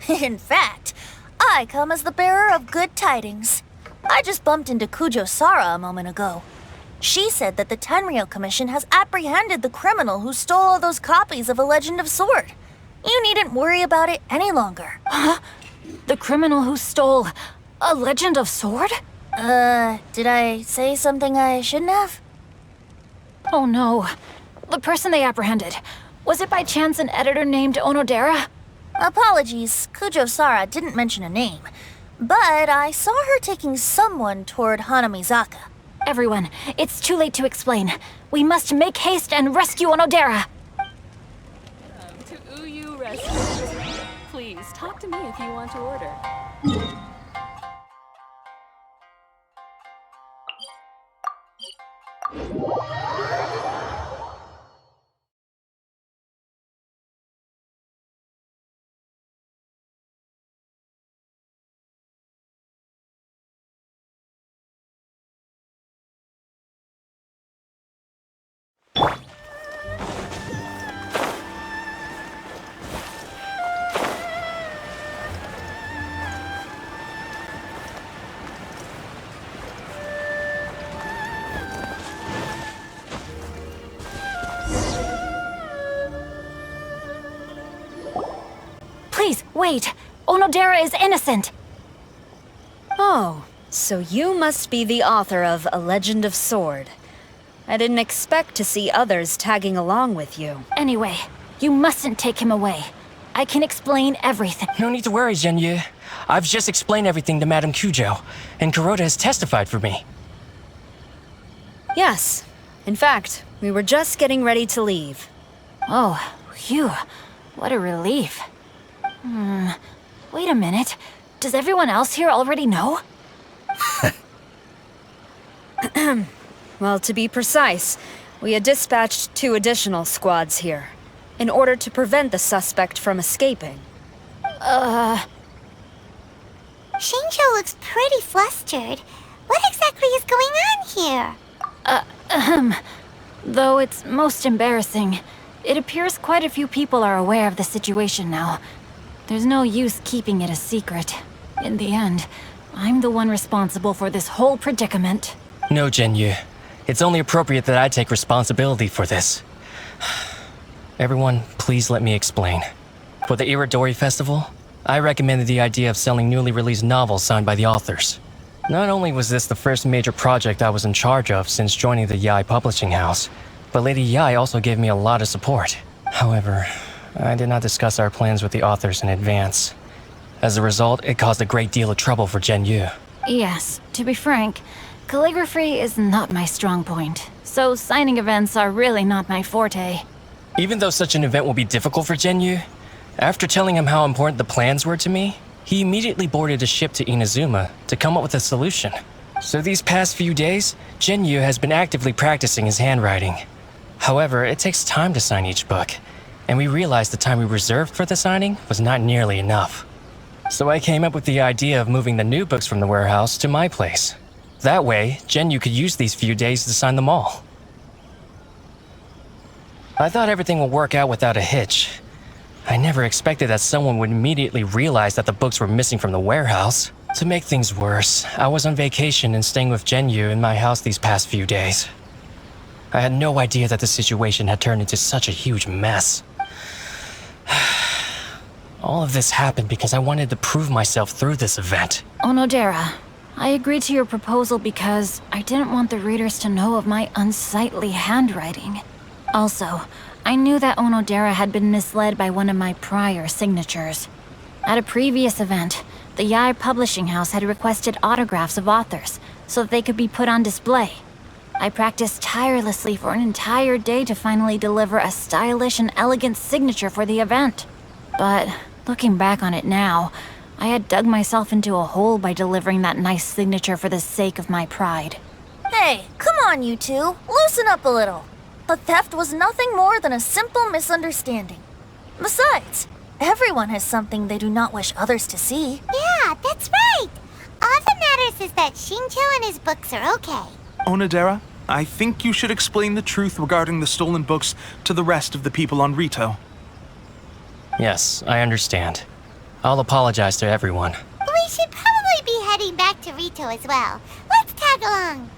In fact, I come as the bearer of good tidings. I just bumped into Kujo Sara a moment ago. She said that the Tenryou Commission has apprehended the criminal who stole all those copies of A Legend of Sword. You needn't worry about it any longer. Huh? The criminal who stole A Legend of Sword? Did I say something I shouldn't have? Oh no. The person they apprehended. Was it by chance an editor named Onodera? Apologies, Kujo Sara didn't mention a name. But I saw her taking someone toward Hanamizaka. Everyone, it's too late to explain. We must make haste and rescue Onodera. To Uyu Restaurant. Please talk to me if you want to order. Please, wait. Onodera is innocent. Oh, so you must be the author of A Legend of Sword. I didn't expect to see others tagging along with you. Anyway, you mustn't take him away. I can explain everything. No need to worry, Zhenyu. I've just explained everything to Madame Kujo, and Kuroda has testified for me. Yes, In fact, we were just getting ready to leave. Oh, phew. What a relief. Wait a minute. Does everyone else here already know? Well, to be precise, we had dispatched 2 additional squads here, in order to prevent the suspect from escaping. Shinjo looks pretty flustered. What exactly is going on here? Though it's most embarrassing, it appears quite a few people are aware of the situation now. There's no use keeping it a secret. In the end, I'm the one responsible for this whole predicament. No, Jinyu. It's only appropriate that I take responsibility for this. Everyone, please let me explain. For the Irodori Festival, I recommended the idea of selling newly released novels signed by the authors. Not only was this the first major project I was in charge of since joining the Yae publishing house, but Lady Yae also gave me a lot of support. However, I did not discuss our plans with the authors in advance. As a result, it caused a great deal of trouble for Jinyu. Yes, to be frank, calligraphy is not my strong point, so signing events are really not my forte. Even though such an event will be difficult for Jinyu, after telling him how important the plans were to me, he immediately boarded a ship to Inazuma to come up with a solution. So these past few days, Jinyu has been actively practicing his handwriting. However, it takes time to sign each book, and we realized the time we reserved for the signing was not nearly enough. So I came up with the idea of moving the new books from the warehouse to my place. That way, Jinyu could use these few days to sign them all. I thought everything would work out without a hitch. I never expected that someone would immediately realize that the books were missing from the warehouse. To make things worse, I was on vacation and staying with Jinyu in my house these past few days. I had no idea that the situation had turned into such a huge mess. All of this happened because I wanted to prove myself through this event. Onodera, I agreed to your proposal because I didn't want the readers to know of my unsightly handwriting. Also, I knew that Onodera had been misled by one of my prior signatures. At a previous event, the Yae publishing house had requested autographs of authors so that they could be put on display. I practiced tirelessly for an entire day to finally deliver a stylish and elegant signature for the event. But looking back on it now, I had dug myself into a hole by delivering that nice signature for the sake of my pride. Hey, come on, you two. Loosen up a little. The theft was nothing more than a simple misunderstanding. Besides, everyone has something they do not wish others to see. Yeah, that's right. All that matters is that Shinjo and his books are okay. Onodera, I think you should explain the truth regarding the stolen books to the rest of the people on Rito. Yes, I understand. I'll apologize to everyone. We should probably be heading back to Rito as well. Let's tag along.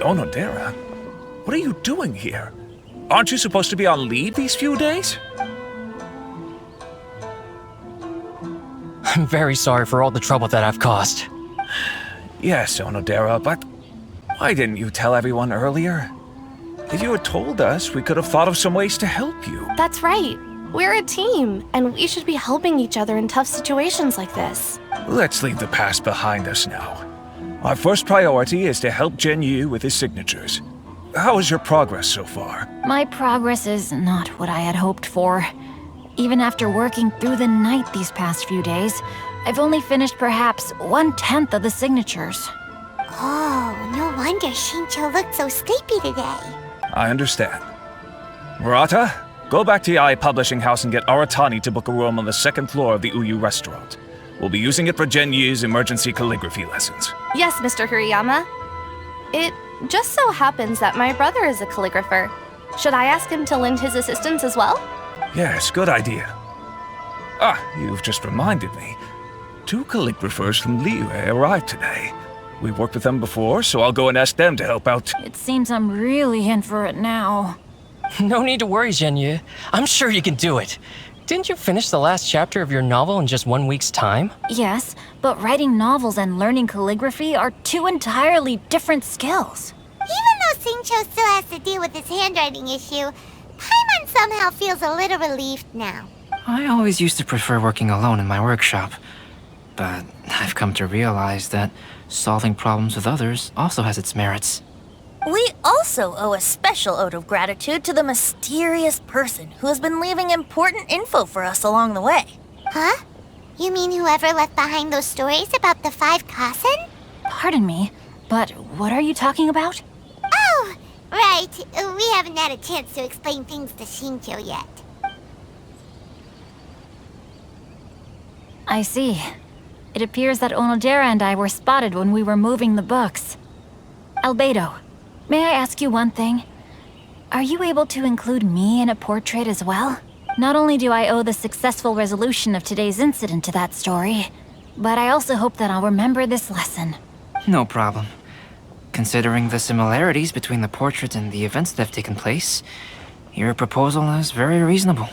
Onodera, what are you doing here? Aren't you supposed to be on leave these few days? I'm very sorry for all the trouble that I've caused. Yes, Onodera, but why didn't you tell everyone earlier? If you had told us, we could have thought of some ways to help you. That's right. We're a team, and we should be helping each other in tough situations like this. Let's leave the past behind us now. Our first priority is to help Jinyu with his signatures. How is your progress so far? My progress is not what I had hoped for. Even after working through the night these past few days, I've only finished perhaps 1/10 of the signatures. Oh, no wonder Shinjo looked so sleepy today. I understand. Murata, go back to Yae Publishing House and get Aratani to book a room on the second floor of the Uyu restaurant. We'll be using it for Jinyu's emergency calligraphy lessons. Yes, Mr. Hirayama. It just so happens that my brother is a calligrapher. Should I ask him to lend his assistance as well? Yes, good idea. Ah, you've just reminded me. 2 calligraphers from Liyue arrived today. We worked with them before, so I'll go and ask them to help out. It seems I'm really in for it now. No need to worry, Zhenyu. I'm sure you can do it. Didn't you finish the last chapter of your novel in just 1 week's time? Yes, but writing novels and learning calligraphy are 2 entirely different skills. Even though Xingqiu still has to deal with his handwriting issue, Paimon somehow feels a little relieved now. I always used to prefer working alone in my workshop, but I've come to realize that solving problems with others also has its merits. We also owe a special ode of gratitude to the mysterious person who has been leaving important info for us along the way. Huh? You mean whoever left behind those stories about the 5 Kassen? Pardon me, but what are you talking about? Oh, right. We haven't had a chance to explain things to Xingqiu yet. I see. It appears that Onodera and I were spotted when we were moving the books. Albedo, may I ask you one thing? Are you able to include me in a portrait as well? Not only do I owe the successful resolution of today's incident to that story, but I also hope that I'll remember this lesson. No problem. Considering the similarities between the portrait and the events that have taken place, your proposal is very reasonable.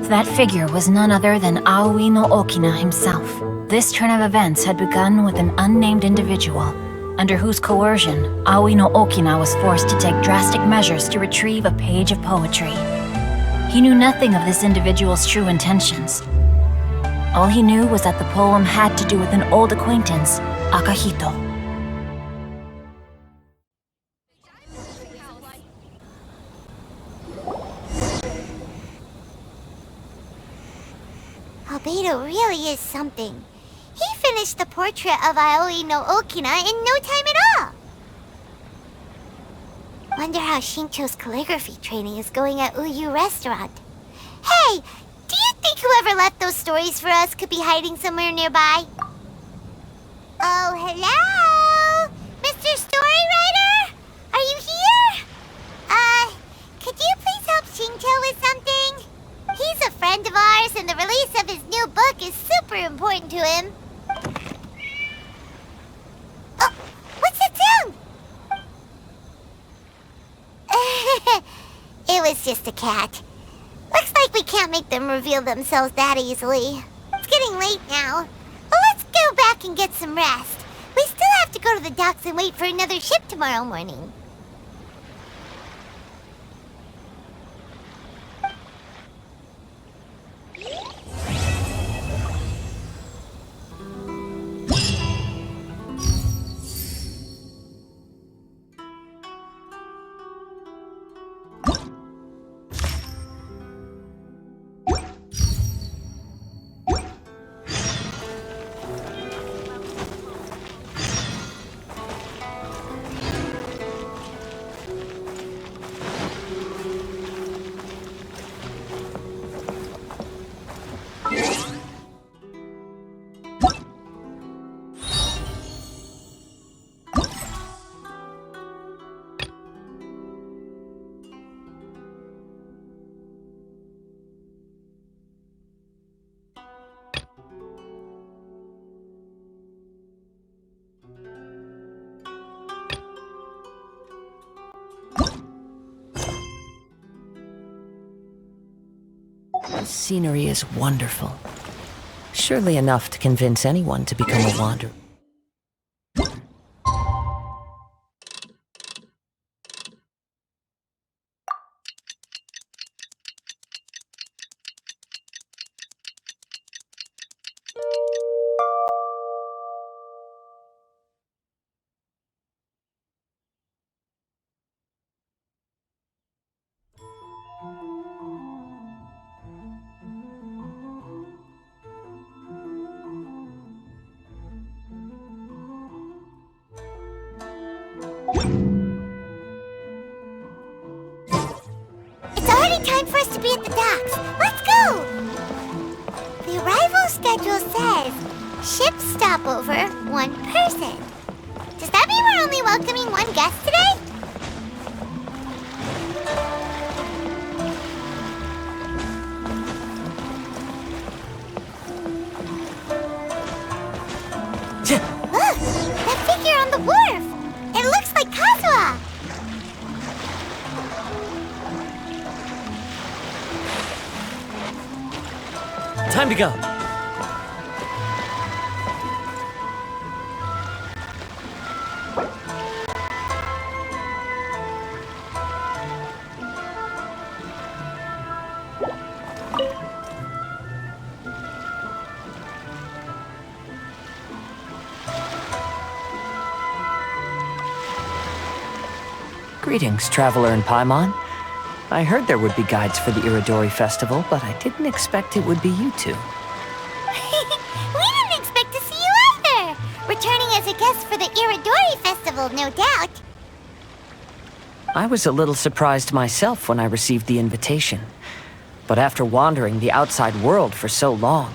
That figure was none other than Aoi no Okina himself. This turn of events had begun with an unnamed individual, under whose coercion, Aoi no Okina was forced to take drastic measures to retrieve a page of poetry. He knew nothing of this individual's true intentions. All he knew was that the poem had to do with an old acquaintance, Akahito. Albedo really is something. He finished the portrait of Aoi no Okina in no time at all. Wonder how Xingqiu's calligraphy training is going at Uyu Restaurant. Hey, do you think whoever left those stories for us could be hiding somewhere nearby? Oh, hello? Mr. Storywriter? Are you here? Could you please help Xingqiu with something? He's a friend of ours, and the release of his new book is super important to him. Oh, what's that sound? It was just a cat. Looks like we can't make them reveal themselves that easily. It's getting late now. Well, let's go back and get some rest. We still have to go to the docks and wait for another ship tomorrow morning. The scenery is wonderful. Surely enough to convince anyone to become a wanderer. It's already time for us to be at the docks. Let's go! The arrival schedule says ship stopover, 1 person. Does that mean we're only welcoming 1 guest today? the wharf! It looks like Kazuha! Time to go. Greetings, traveler in Paimon. I heard there would be guides for the Irodori Festival, but I didn't expect it would be you two. We didn't expect to see you either! Returning as a guest for the Irodori Festival, no doubt. I was a little surprised myself when I received the invitation. But after wandering the outside world for so long,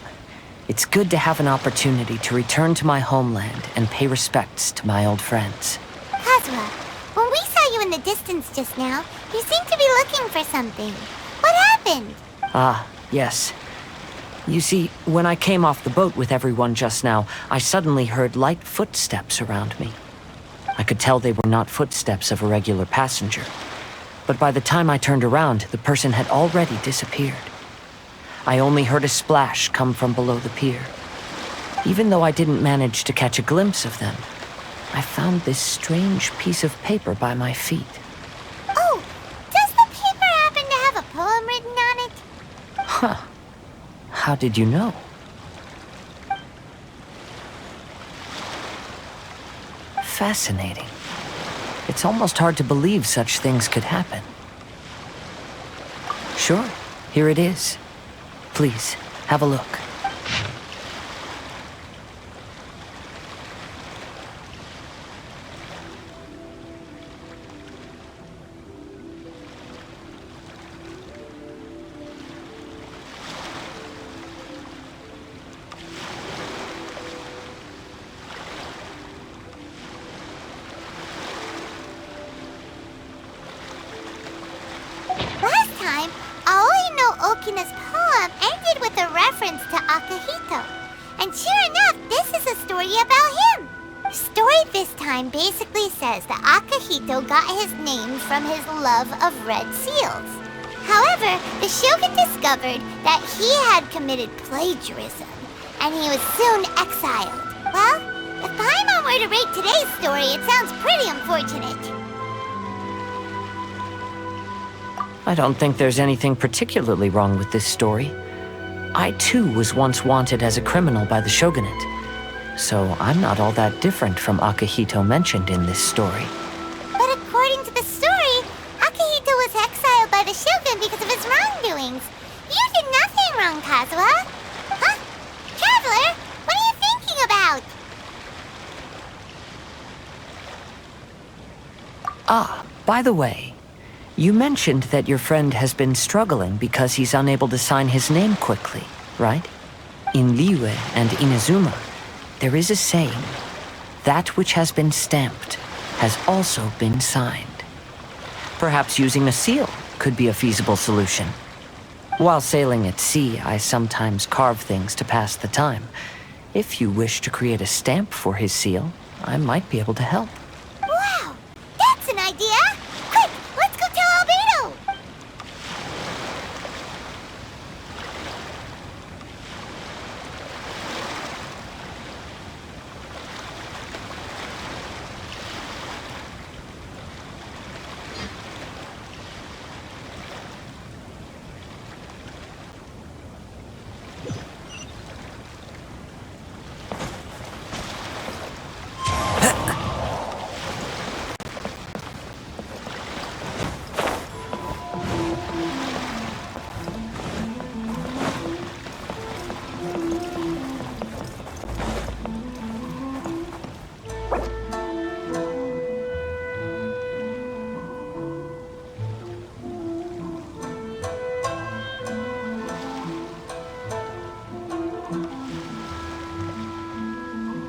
it's good to have an opportunity to return to my homeland and pay respects to my old friends. Kazuha, when we saw you in the distance just now, you seemed to be looking for something. What happened? Ah, yes. You see, when I came off the boat with everyone just now, I suddenly heard light footsteps around me. I could tell they were not footsteps of a regular passenger. But by the time I turned around, the person had already disappeared. I only heard a splash come from below the pier. Even though I didn't manage to catch a glimpse of them, I found this strange piece of paper by my feet. Oh, does the paper happen to have a poem written on it? Huh. How did you know? Fascinating. It's almost hard to believe such things could happen. Sure, here it is. Please, have a look. Last time, Aoi no Okina's poem ended with a reference to Akihito. And sure enough, this is a story about him. The story this time basically says that Akihito got his name from his love of red seals. However, the shogun discovered that he had committed plagiarism, and he was soon exiled. Well, if Paimon were to rate today's story, it sounds pretty unfortunate. I don't think there's anything particularly wrong with this story. I too was once wanted as a criminal by the shogunate, so I'm not all that different from Akihito mentioned in this story. But according to the story, Akihito was exiled by the shogun because of his wrongdoings. You did nothing wrong, Kazuha. Huh? Traveler, what are you thinking about? Ah, by the way, you mentioned that your friend has been struggling because he's unable to sign his name quickly, right? In Liyue and Inazuma, there is a saying, that which has been stamped has also been signed. Perhaps using a seal could be a feasible solution. While sailing at sea, I sometimes carve things to pass the time. If you wish to create a stamp for his seal, I might be able to help. Wow, that's an idea! Quick, let's go tell Albedo!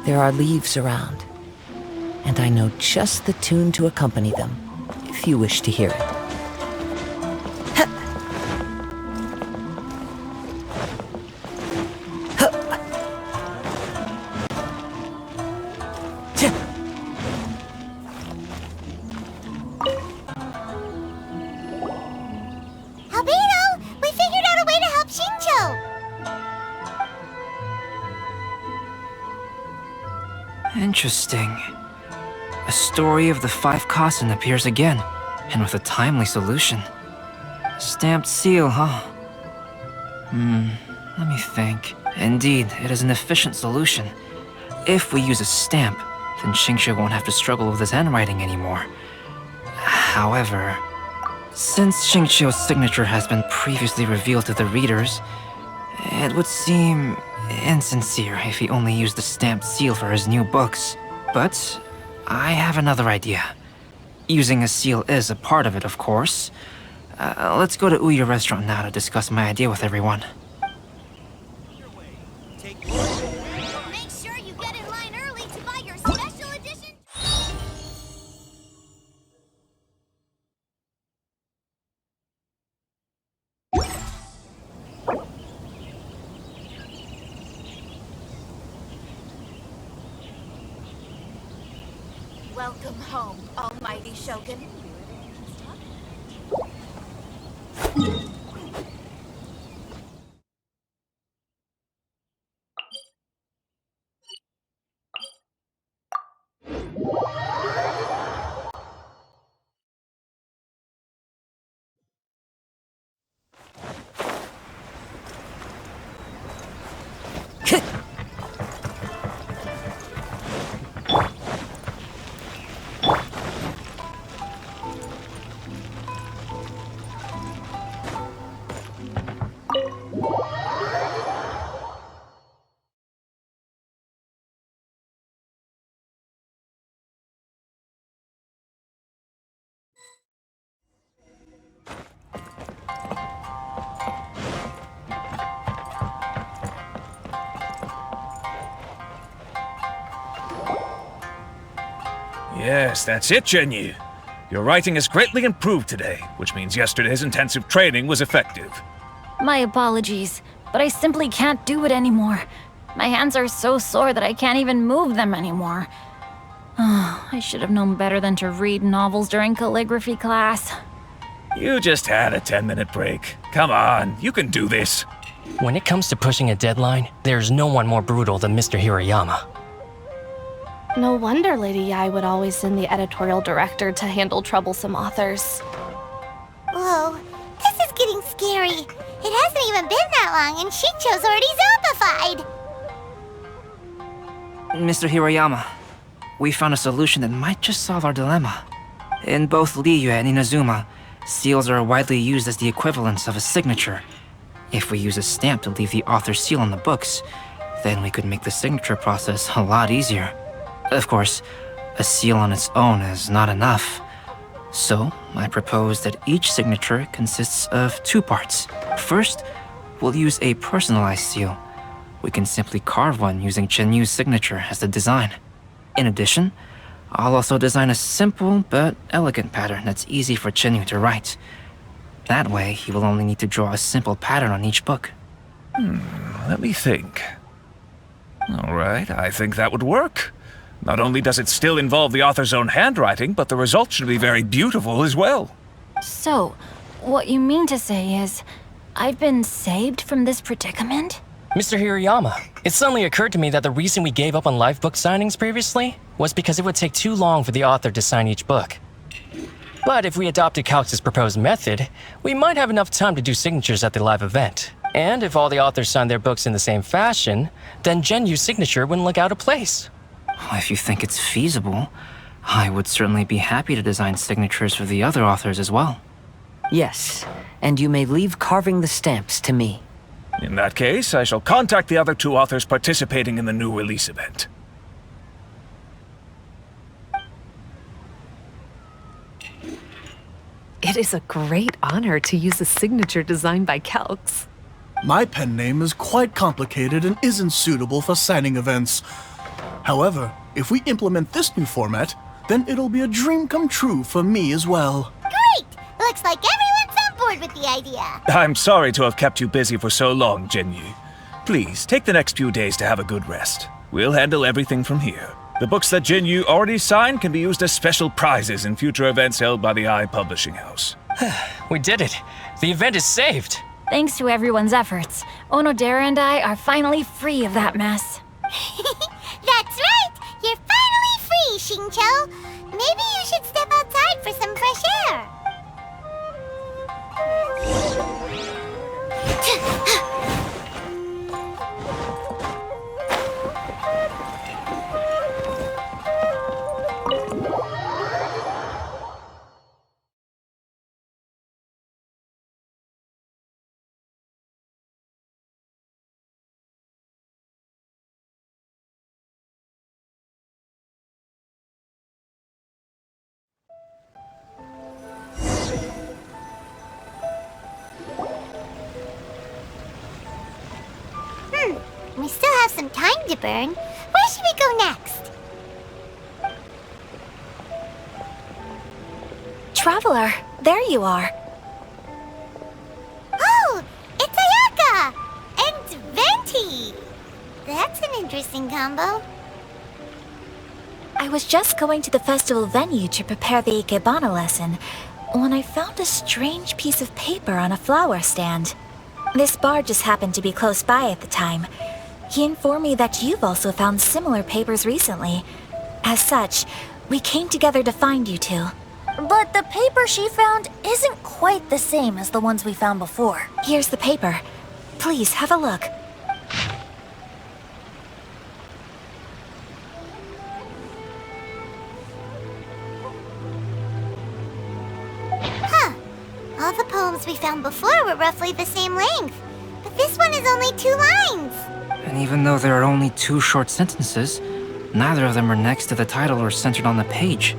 There are leaves around, and I know just the tune to accompany them, if you wish to hear it. Interesting. A story of the 5 Kasen appears again, and with a timely solution. Stamped seal, huh? Let me think. Indeed, it is an efficient solution. If we use a stamp, then Xingxue won't have to struggle with his handwriting anymore. However, since Xingqiu's signature has been previously revealed to the readers, it would seem insincere if he only used the stamped seal for his new books. But I have another idea. Using a seal is a part of it, of course. Let's go to Ouya restaurant now to discuss my idea with everyone. Make sure you get in line early to buy your special edition. Welcome home, almighty Shogun. Yes, that's it, Jinyu. Your writing has greatly improved today, which means yesterday's intensive training was effective. My apologies, but I simply can't do it anymore. My hands are so sore that I can't even move them anymore. Oh, I should have known better than to read novels during calligraphy class. You just had a 10-minute break. Come on, you can do this. When it comes to pushing a deadline, there's no one more brutal than Mr. Hirayama. No wonder Lady Yai would always send the editorial director to handle troublesome authors. Whoa, this is getting scary. It hasn't even been that long and Xingqiu's already zombified. Mr. Hirayama, we found a solution that might just solve our dilemma. In both Liyue and Inazuma, seals are widely used as the equivalents of a signature. If we use a stamp to leave the author's seal on the books, then we could make the signature process a lot easier. Of course, a seal on its own is not enough. So, I propose that each signature consists of 2 parts. First, we'll use a personalized seal. We can simply carve one using Chenyu's signature as the design. In addition, I'll also design a simple but elegant pattern that's easy for Chenyu to write. That way, he will only need to draw a simple pattern on each book. Let me think. All right, I think that would work. Not only does it still involve the author's own handwriting, but the result should be very beautiful as well. So, what you mean to say is, I've been saved from this predicament? Mr. Hirayama, it suddenly occurred to me that the reason we gave up on live book signings previously was because it would take too long for the author to sign each book. But if we adopted Calx's proposed method, we might have enough time to do signatures at the live event. And if all the authors signed their books in the same fashion, then Genyu's signature wouldn't look out of place. If you think it's feasible, I would certainly be happy to design signatures for the other authors as well. Yes, and you may leave carving the stamps to me. In that case, I shall contact the other 2 authors participating in the new release event. It is a great honor to use a signature designed by Calx. My pen name is quite complicated and isn't suitable for signing events. However, if we implement this new format, then it'll be a dream come true for me as well. Great! Looks like everyone's on board with the idea. I'm sorry to have kept you busy for so long, Jinyu. Please, take the next few days to have a good rest. We'll handle everything from here. The books that Jinyu already signed can be used as special prizes in future events held by the I Publishing House. We did it! The event is saved! Thanks to everyone's efforts, Onodera and I are finally free of that mess. That's right! You're finally Chincho. Maybe you should step outside for some fresh air. We still have some time to burn. Where should we go next? Traveler, there you are. Oh, it's Ayaka! And Venti! That's an interesting combo. I was just going to the festival venue to prepare the Ikebana lesson when I found a strange piece of paper on a flower stand. This bard just happened to be close by at the time. He informed me that you've also found similar papers recently. As such, we came together to find you two. But the paper she found isn't quite the same as the ones we found before. Here's the paper. Please, have a look. Huh. All the poems we found before were roughly the same length. But this one is only 2 lines. And even though there are only 2 short sentences, neither of them are next to the title or centered on the page.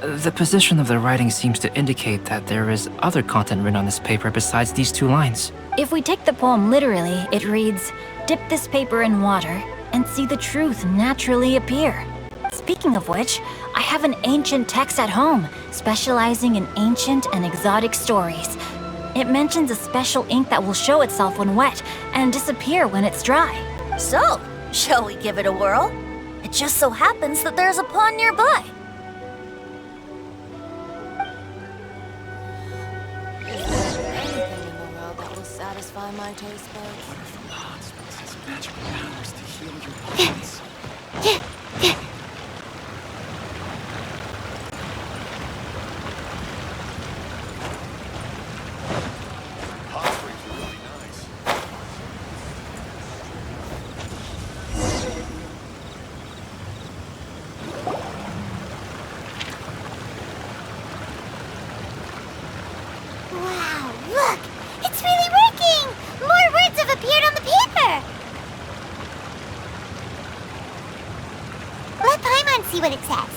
The position of the writing seems to indicate that there is other content written on this paper besides these 2 lines. If we take the poem literally, it reads, "Dip this paper in water and see the truth naturally appear." Speaking of which, I have an ancient text at home, specializing in ancient and exotic stories. It mentions a special ink that will show itself when wet and disappear when it's dry. So, shall we give it a whirl? It just so happens that there's a pond nearby. Anything in the world that will satisfy my taste buds. What if the hot springs has magical powers to heal your bodies? Hot springs are really nice. Wow, look! It's really working! More words have appeared on the paper! Let Paimon see what it says.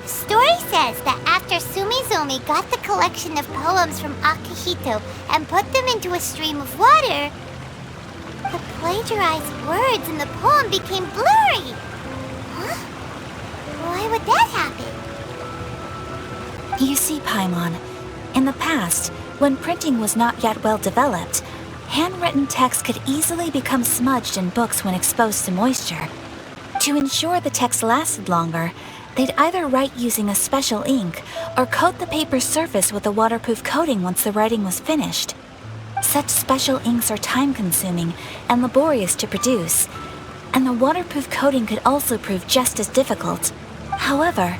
The story says that after Sumizomi got the collection of poems from Akihito and put them into a stream of water, the plagiarized words in the poem became blurry. Huh? Why would that happen? You see, Paimon, in the past, when printing was not yet well developed, handwritten text could easily become smudged in books when exposed to moisture. To ensure the text lasted longer, they'd either write using a special ink or coat the paper's surface with a waterproof coating once the writing was finished. Such special inks are time-consuming and laborious to produce, and the waterproof coating could also prove just as difficult. However,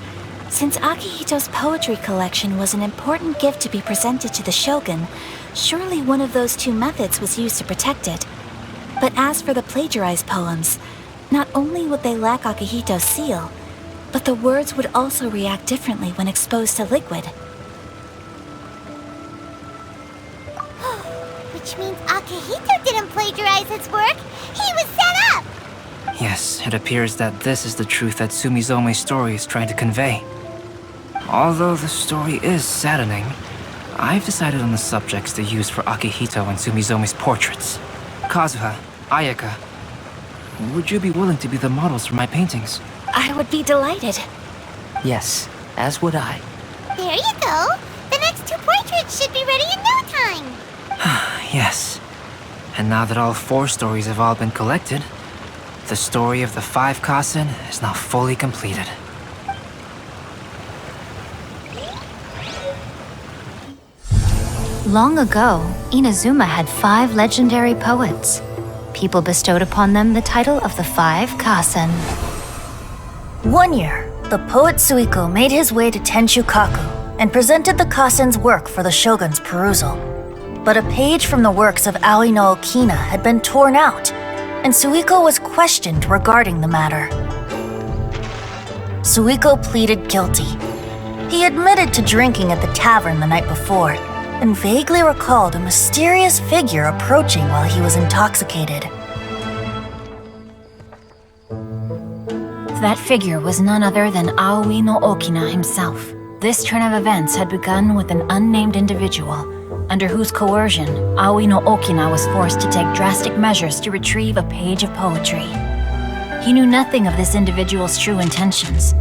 since Akihito's poetry collection was an important gift to be presented to the shogun, surely one of those 2 methods was used to protect it. But as for the plagiarized poems, not only would they lack Akihito's seal, but the words would also react differently when exposed to liquid. Which means Akihito didn't plagiarize his work. He was set up! Yes, it appears that this is the truth that Sumizome's story is trying to convey. Although the story is saddening, I've decided on the subjects to use for Akihito and Sumizome's portraits. Kazuha, Ayaka, would you be willing to be the models for my paintings? I would be delighted. Yes, as would I. There you go. The next 2 portraits should be ready in no time. Yes. And now that all 4 stories have all been collected, the story of the 5 Kasen is now fully completed. Long ago, Inazuma had 5 legendary poets. People bestowed upon them the title of the 5 Kasen. One year, the poet Suiko made his way to Tenshukaku and presented the Kasen's work for the shogun's perusal. But a page from the works of Aoi no Okina had been torn out, and Suiko was questioned regarding the matter. Suiko pleaded guilty. He admitted to drinking at the tavern the night before, and vaguely recalled a mysterious figure approaching while he was intoxicated. That figure was none other than Aoi no Okina himself. This turn of events had begun with an unnamed individual, under whose coercion, Aoi no Okina was forced to take drastic measures to retrieve a page of poetry. He knew nothing of this individual's true intentions.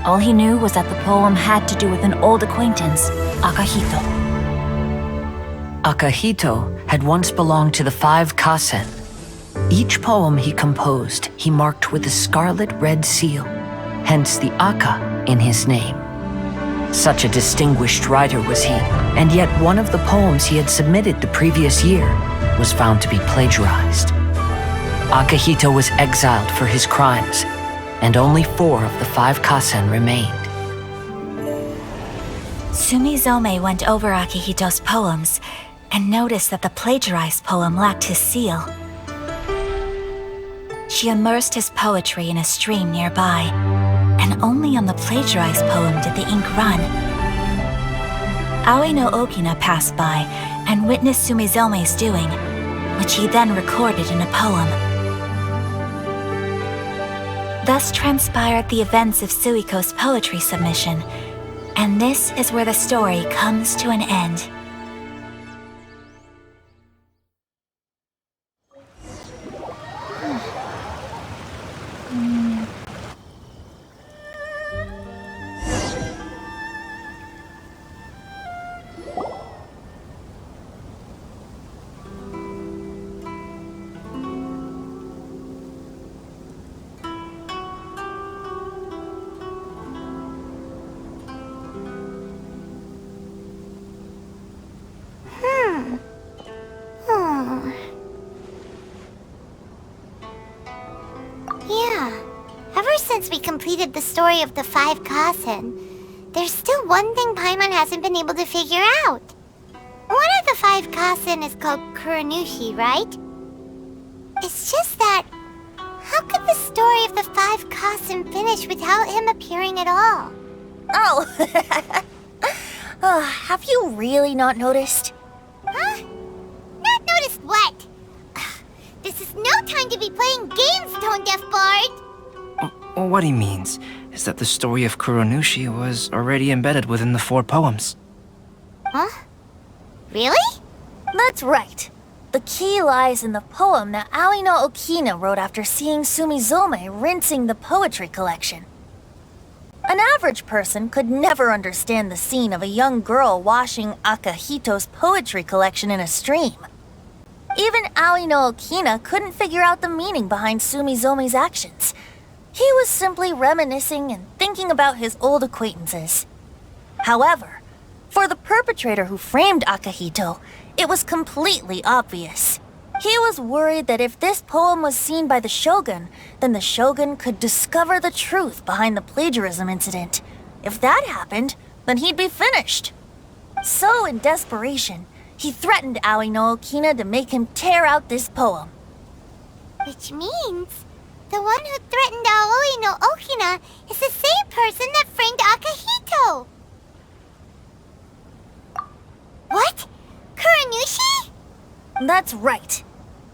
All he knew was that the poem had to do with an old acquaintance, Akahito. Akahito had once belonged to the 5 Kasen. Each poem he composed, he marked with a scarlet red seal, hence the Aka in his name. Such a distinguished writer was he, and yet one of the poems he had submitted the previous year was found to be plagiarized. Akahito was exiled for his crimes, and only 4 of the 5 Kasen remained. Sumizome went over Akihito's poems and noticed that the plagiarized poem lacked his seal. She immersed his poetry in a stream nearby, and only on the plagiarized poem did the ink run. Aoi no Okina passed by and witnessed Sumizome's doing, which he then recorded in a poem. Thus transpired the events of Suiko's poetry submission, and this is where the story comes to an end. Yeah. Ever since we completed the story of the 5 Kasen, there's still one thing Paimon hasn't been able to figure out. One of the 5 Kasen is called Kuronushi, right? It's just that, how could the story of the 5 Kasen finish without him appearing at all? Oh, have you really not noticed? Huh? Not noticed what? This is no time to be playing games, Tone Deaf Bard! What he means is that the story of Kuronushi was already embedded within the 4 poems. Huh? Really? That's right. The key lies in the poem that Aoi no Okina wrote after seeing Sumizome rinsing the poetry collection. An average person could never understand the scene of a young girl washing Akahito's poetry collection in a stream. Even Aoi no Okina couldn't figure out the meaning behind Sumizome's actions. He was simply reminiscing and thinking about his old acquaintances. However, for the perpetrator who framed Akahito, it was completely obvious. He was worried that if this poem was seen by the Shogun, then the Shogun could discover the truth behind the plagiarism incident. If that happened, then he'd be finished. So, in desperation, he threatened Aoi no Okina to make him tear out this poem. Which means the one who threatened Aoi no Okina is the same person that framed Akahito. What? Kuronushi? That's right.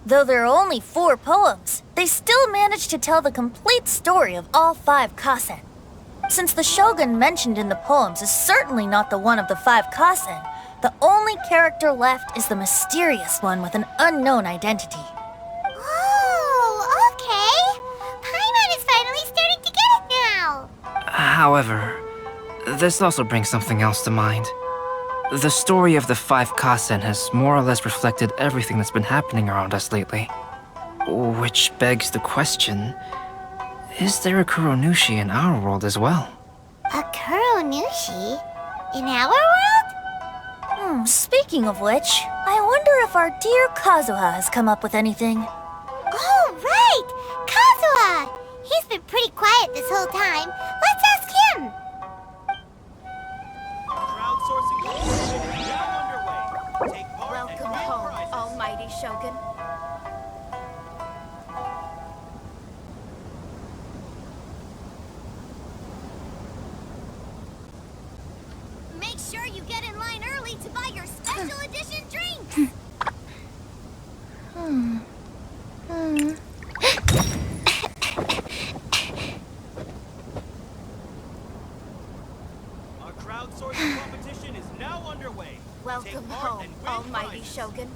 Though there are only 4 poems, they still managed to tell the complete story of all 5 Kasen. Since the Shogun mentioned in the poems is certainly not the one of the 5 Kasen, the only character left is the mysterious one with an unknown identity. However, this also brings something else to mind. The story of the 5 Kasen has more or less reflected everything that's been happening around us lately. Which begs the question, is there a Kuronushi in our world as well? A Kuronushi? In our world? Speaking of which, I wonder if our dear Kazuha has come up with anything. Oh, right! Kazuha! He's been pretty quiet this whole time. Let's ask him! Welcome home, almighty Shogun. Make sure you get in line early to buy your special edition drinks! Our crowdsourcing competition is now underway. Welcome home, almighty Shogun.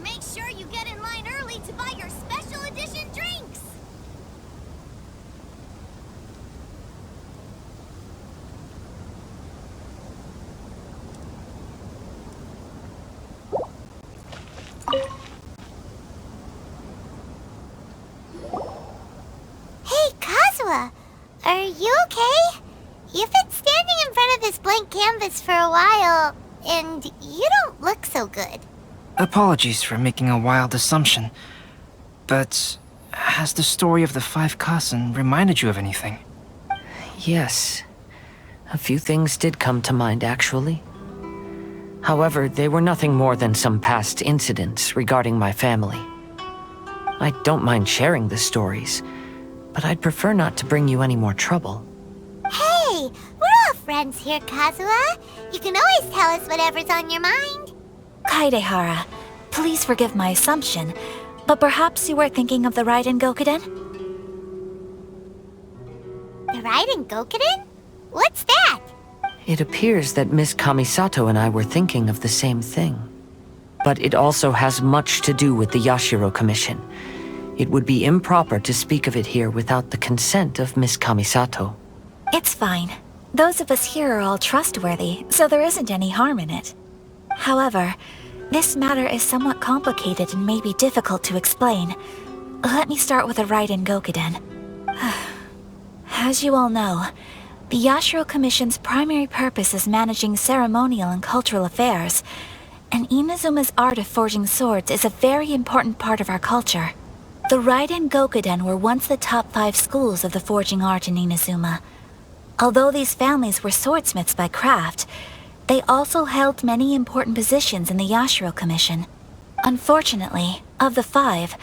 Make sure you get in line early to buy your special edition drinks! Hey, Kazuha! Are you okay? You've been standing in front of this blank canvas for a while, and you don't look so good. Apologies for making a wild assumption, but has the story of the 5 Kasen reminded you of anything? Yes. A few things did come to mind, actually. However, they were nothing more than some past incidents regarding my family. I don't mind sharing the stories, but I'd prefer not to bring you any more trouble. Hey, we're all friends here, Kazuha. You can always tell us whatever's on your mind. Kaidehara, please forgive my assumption, but perhaps you were thinking of the Raiden Gokuden? The Raiden Gokuden? What's that? It appears that Miss Kamisato and I were thinking of the same thing. But it also has much to do with the Yashiro Commission. It would be improper to speak of it here without the consent of Miss Kamisato. It's fine. Those of us here are all trustworthy, so there isn't any harm in it. However, this matter is somewhat complicated and may be difficult to explain. Let me start with the Raiden Gokuden. As you all know, the Yashiro Commission's primary purpose is managing ceremonial and cultural affairs, and Inazuma's art of forging swords is a very important part of our culture. The Raiden Gokuden were once the top 5 schools of the forging art in Inazuma. Although these families were swordsmiths by craft, they also held many important positions in the Yashiro Commission. Unfortunately, of the 5,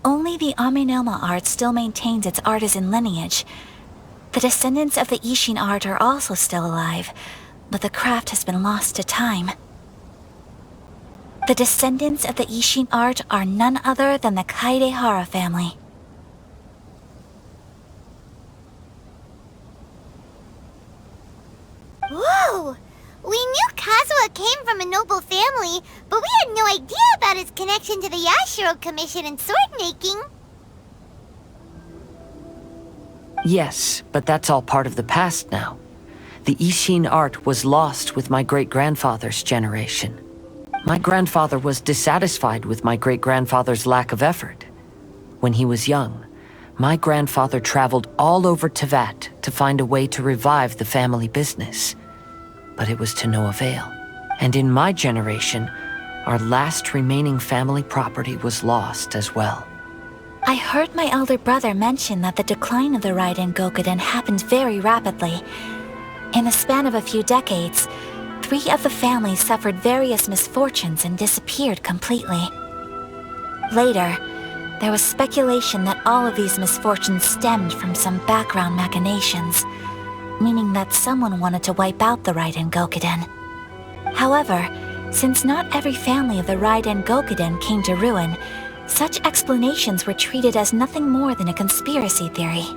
only the Amenoma art still maintains its artisan lineage. The descendants of the Ishin art are also still alive, but the craft has been lost to time. The descendants of the Ishin art are none other than the Kaidehara family. Whoa! We knew Kazuha came from a noble family, but we had no idea about his connection to the Yashiro Commission and sword making. Yes, but that's all part of the past now. The Ishin art was lost with my great-grandfather's generation. My grandfather was dissatisfied with my great-grandfather's lack of effort. When he was young, my grandfather traveled all over Tevat to find a way to revive the family business. But it was to no avail. And in my generation, our last remaining family property was lost as well. I heard my elder brother mention that the decline of the Raiden Gokuden happened very rapidly. In the span of a few decades, 3 of the families suffered various misfortunes and disappeared completely. Later, there was speculation that all of these misfortunes stemmed from some background machinations, meaning that someone wanted to wipe out the Raiden Gokuden. However, since not every family of the Raiden Gokuden came to ruin, such explanations were treated as nothing more than a conspiracy theory.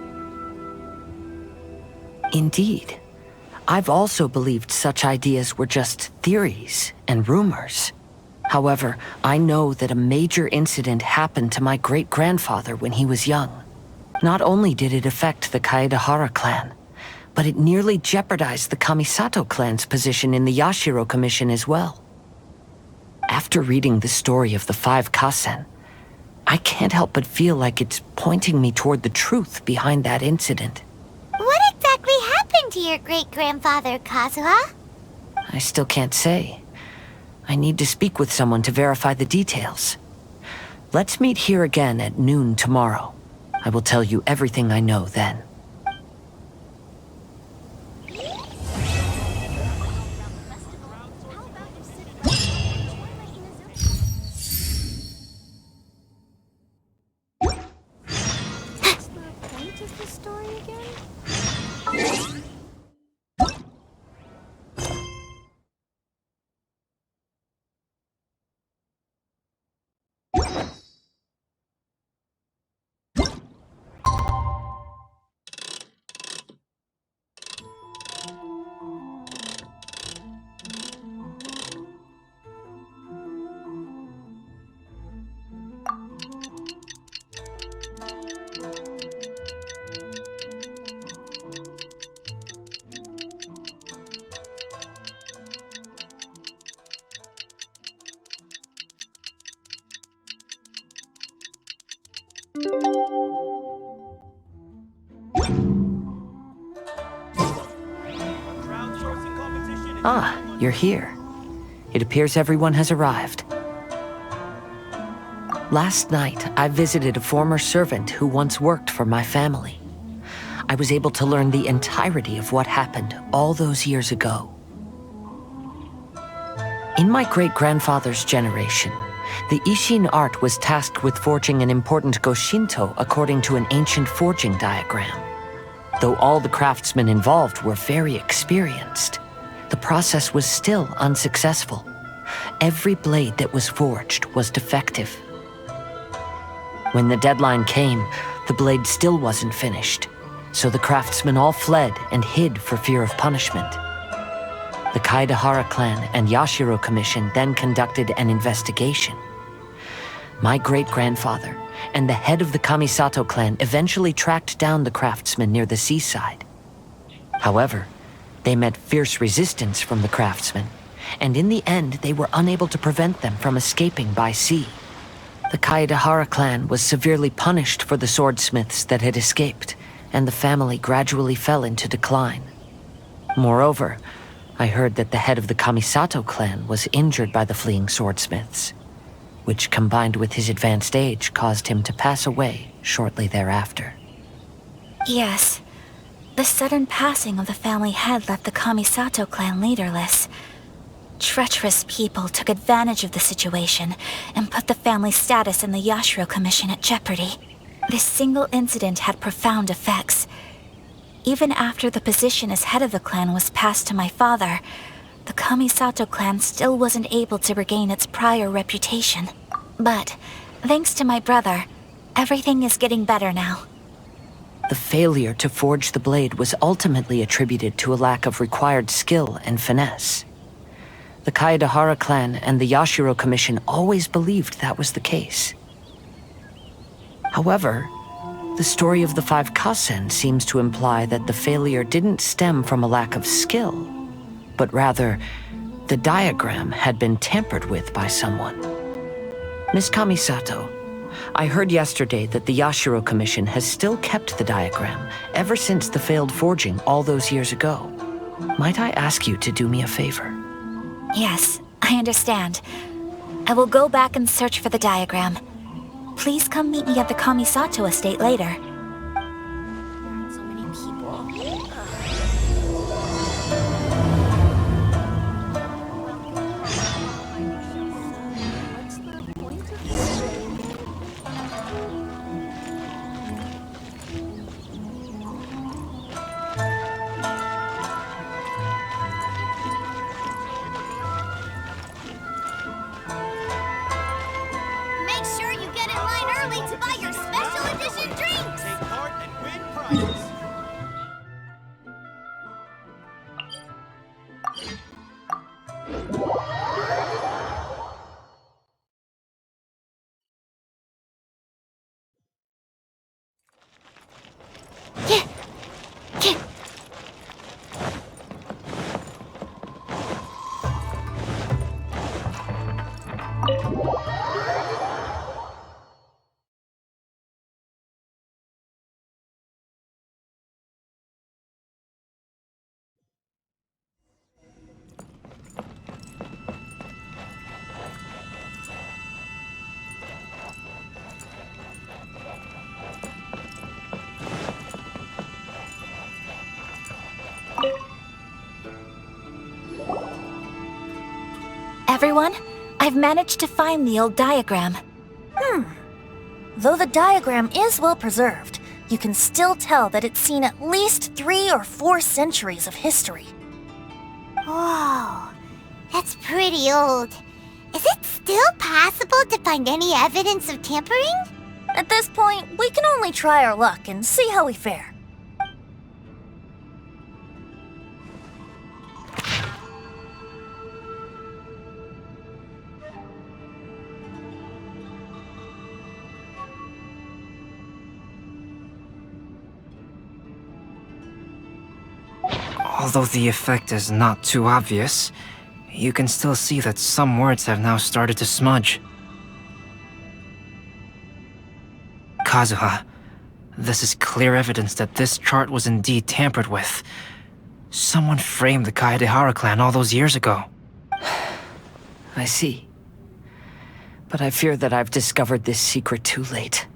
Indeed. I've also believed such ideas were just theories and rumors. However, I know that a major incident happened to my great-grandfather when he was young. Not only did it affect the Kaedahara clan, but it nearly jeopardized the Kamisato clan's position in the Yashiro Commission as well. After reading the story of the 5 Kasen, I can't help but feel like it's pointing me toward the truth behind that incident. What exactly happened to your great-grandfather, Kazuha? I still can't say. I need to speak with someone to verify the details. Let's meet here again at noon tomorrow. I will tell you everything I know then. Ah, you're here. It appears everyone has arrived. Last night, I visited a former servant who once worked for my family. I was able to learn the entirety of what happened all those years ago. In my great-grandfather's generation, the Ishin art was tasked with forging an important Goshinto according to an ancient forging diagram. Though all the craftsmen involved were very experienced, the process was still unsuccessful. Every blade that was forged was defective. When the deadline came, the blade still wasn't finished, so the craftsmen all fled and hid for fear of punishment. The Kaedahara clan and Yashiro Commission then conducted an investigation. My great-grandfather and the head of the Kamisato clan eventually tracked down the craftsmen near the seaside. However, they met fierce resistance from the craftsmen, and in the end they were unable to prevent them from escaping by sea. The Kaedahara clan was severely punished for the swordsmiths that had escaped, and the family gradually fell into decline. Moreover, I heard that the head of the Kamisato clan was injured by the fleeing swordsmiths, which combined with his advanced age caused him to pass away shortly thereafter. Yes. The sudden passing of the family head left the Kamisato clan leaderless. Treacherous people took advantage of the situation and put the family's status in the Yashiro Commission at jeopardy. This single incident had profound effects. Even after the position as head of the clan was passed to my father, the Kamisato clan still wasn't able to regain its prior reputation. But, thanks to my brother, everything is getting better now. The failure to forge the blade was ultimately attributed to a lack of required skill and finesse. The Kaedahara clan and the Yashiro Commission always believed that was the case. However, the story of the 5 Kasen seems to imply that the failure didn't stem from a lack of skill, but rather, the diagram had been tampered with by someone. Miss Kamisato, I heard yesterday that the Yashiro Commission has still kept the diagram ever since the failed forging all those years ago. Might I ask you to do me a favor? Yes, I understand. I will go back and search for the diagram. Please come meet me at the Kamisato estate later. So many people. Make sure you get in line early to buy your special edition drinks! Everyone, I've managed to find the old diagram. Though the diagram is well preserved, you can still tell that it's seen at least 3 or 4 centuries of history. Whoa, that's pretty old. Is it still possible to find any evidence of tampering? At this point, we can only try our luck and see how we fare. Although the effect is not too obvious, you can still see that some words have now started to smudge. Kazuha, this is clear evidence that this chart was indeed tampered with. Someone framed the Kaedehara clan all those years ago. I see. But I fear that I've discovered this secret too late.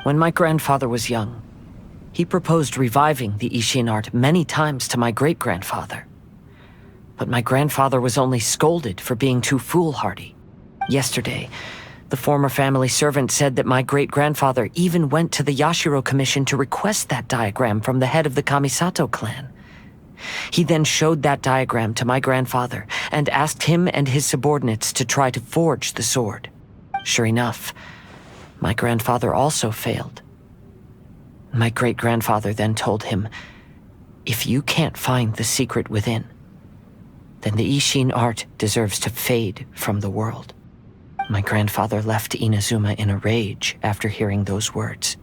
When my grandfather was young, he proposed reviving the Ishin art many times to my great-grandfather. But my grandfather was only scolded for being too foolhardy. Yesterday, the former family servant said that my great-grandfather even went to the Yashiro Commission to request that diagram from the head of the Kamisato clan. He then showed that diagram to my grandfather and asked him and his subordinates to try to forge the sword. Sure enough, my grandfather also failed. My great-grandfather then told him, if you can't find the secret within, then the Ishin art deserves to fade from the world. My grandfather left Inazuma in a rage after hearing those words.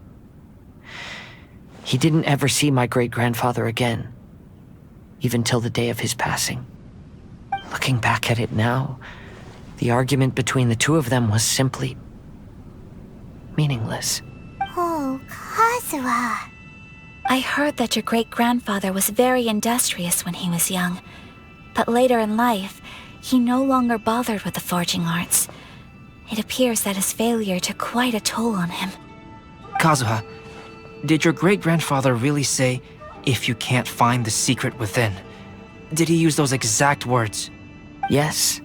He didn't ever see my great-grandfather again, even till the day of his passing. Looking back at it now, the argument between the two of them was simply meaningless. Oh, Kazuha. I heard that your great-grandfather was very industrious when he was young, but later in life, he no longer bothered with the forging arts. It appears that his failure took quite a toll on him. Kazuha, did your great-grandfather really say, if you can't find the secret within? Did he use those exact words? Yes.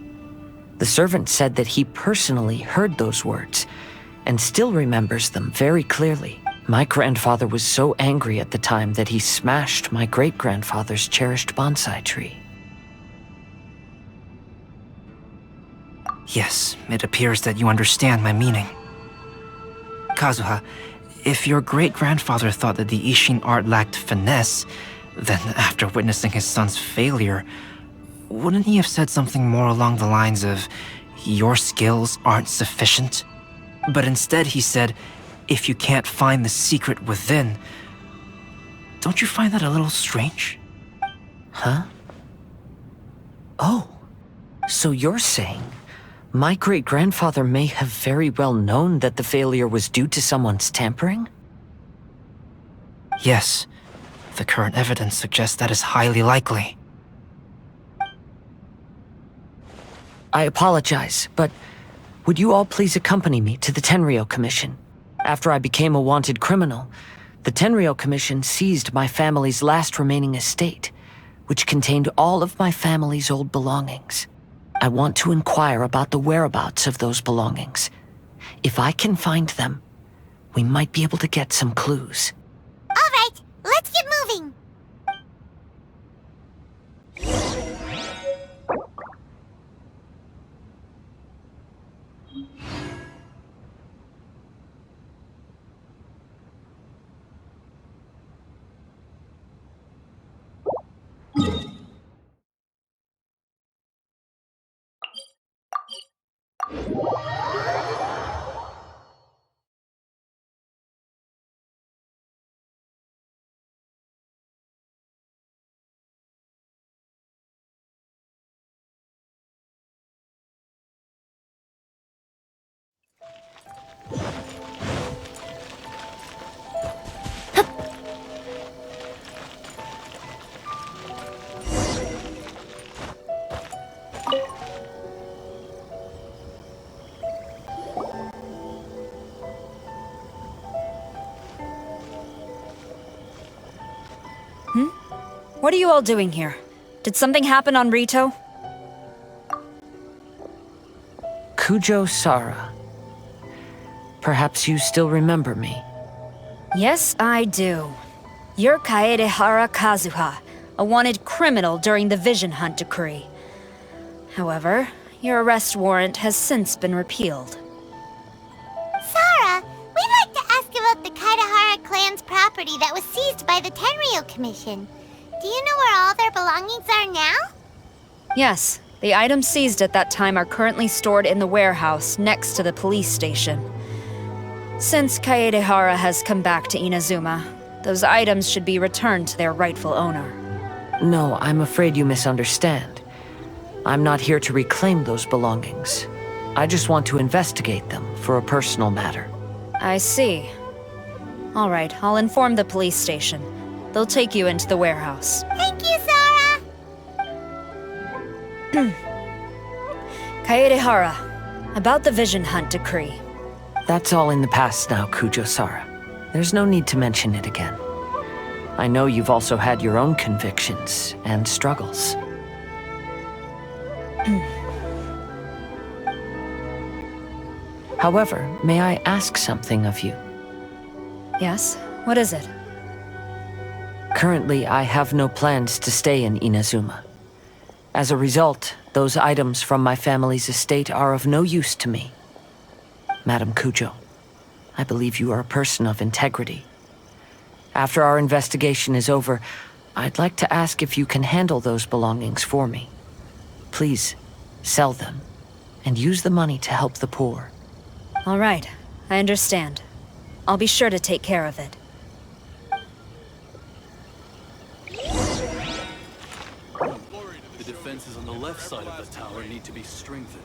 The servant said that he personally heard those words, and still remembers them very clearly. My grandfather was so angry at the time that he smashed my great-grandfather's cherished bonsai tree. Yes, it appears that you understand my meaning. Kazuha, if your great-grandfather thought that the Ishin art lacked finesse, then after witnessing his son's failure, wouldn't he have said something more along the lines of, your skills aren't sufficient? But instead he said, if you can't find the secret within. Don't you find that a little strange? Huh? Oh, so you're saying my great-grandfather may have very well known that the failure was due to someone's tampering? Yes. The current evidence suggests that is highly likely. I apologize, but would you all please accompany me to the Tenryou Commission? After I became a wanted criminal, the Tenryou Commission seized my family's last remaining estate, which contained all of my family's old belongings. I want to inquire about the whereabouts of those belongings. If I can find them, we might be able to get some clues. All right, let's get moving. What are you all doing here? Did something happen on Rito? Kujo Sara. Perhaps you still remember me. Yes, I do. You're Kaedehara Kazuha, a wanted criminal during the Vision Hunt decree. However, your arrest warrant has since been repealed. Sara, we'd like to ask about the Kaedehara clan's property that was seized by the Tenryo Commission. Do you know where all their belongings are now? Yes, the items seized at that time are currently stored in the warehouse next to the police station. Since Kaedehara has come back to Inazuma, those items should be returned to their rightful owner. No, I'm afraid you misunderstand. I'm not here to reclaim those belongings. I just want to investigate them for a personal matter. I see. All right, I'll inform the police station. They'll take you into the warehouse. Thank you, Sara! Kaedehara, about the Vision Hunt decree. That's all in the past now, Kujo Sara. There's no need to mention it again. I know you've also had your own convictions and struggles. However, may I ask something of you? Yes? What is it? Currently, I have no plans to stay in Inazuma. As a result, those items from my family's estate are of no use to me. Madam Kujo, I believe you are a person of integrity. After our investigation is over, I'd like to ask if you can handle those belongings for me. Please, sell them, and use the money to help the poor. All right, I understand. I'll be sure to take care of it. The defenses on the left side of the tower need to be strengthened.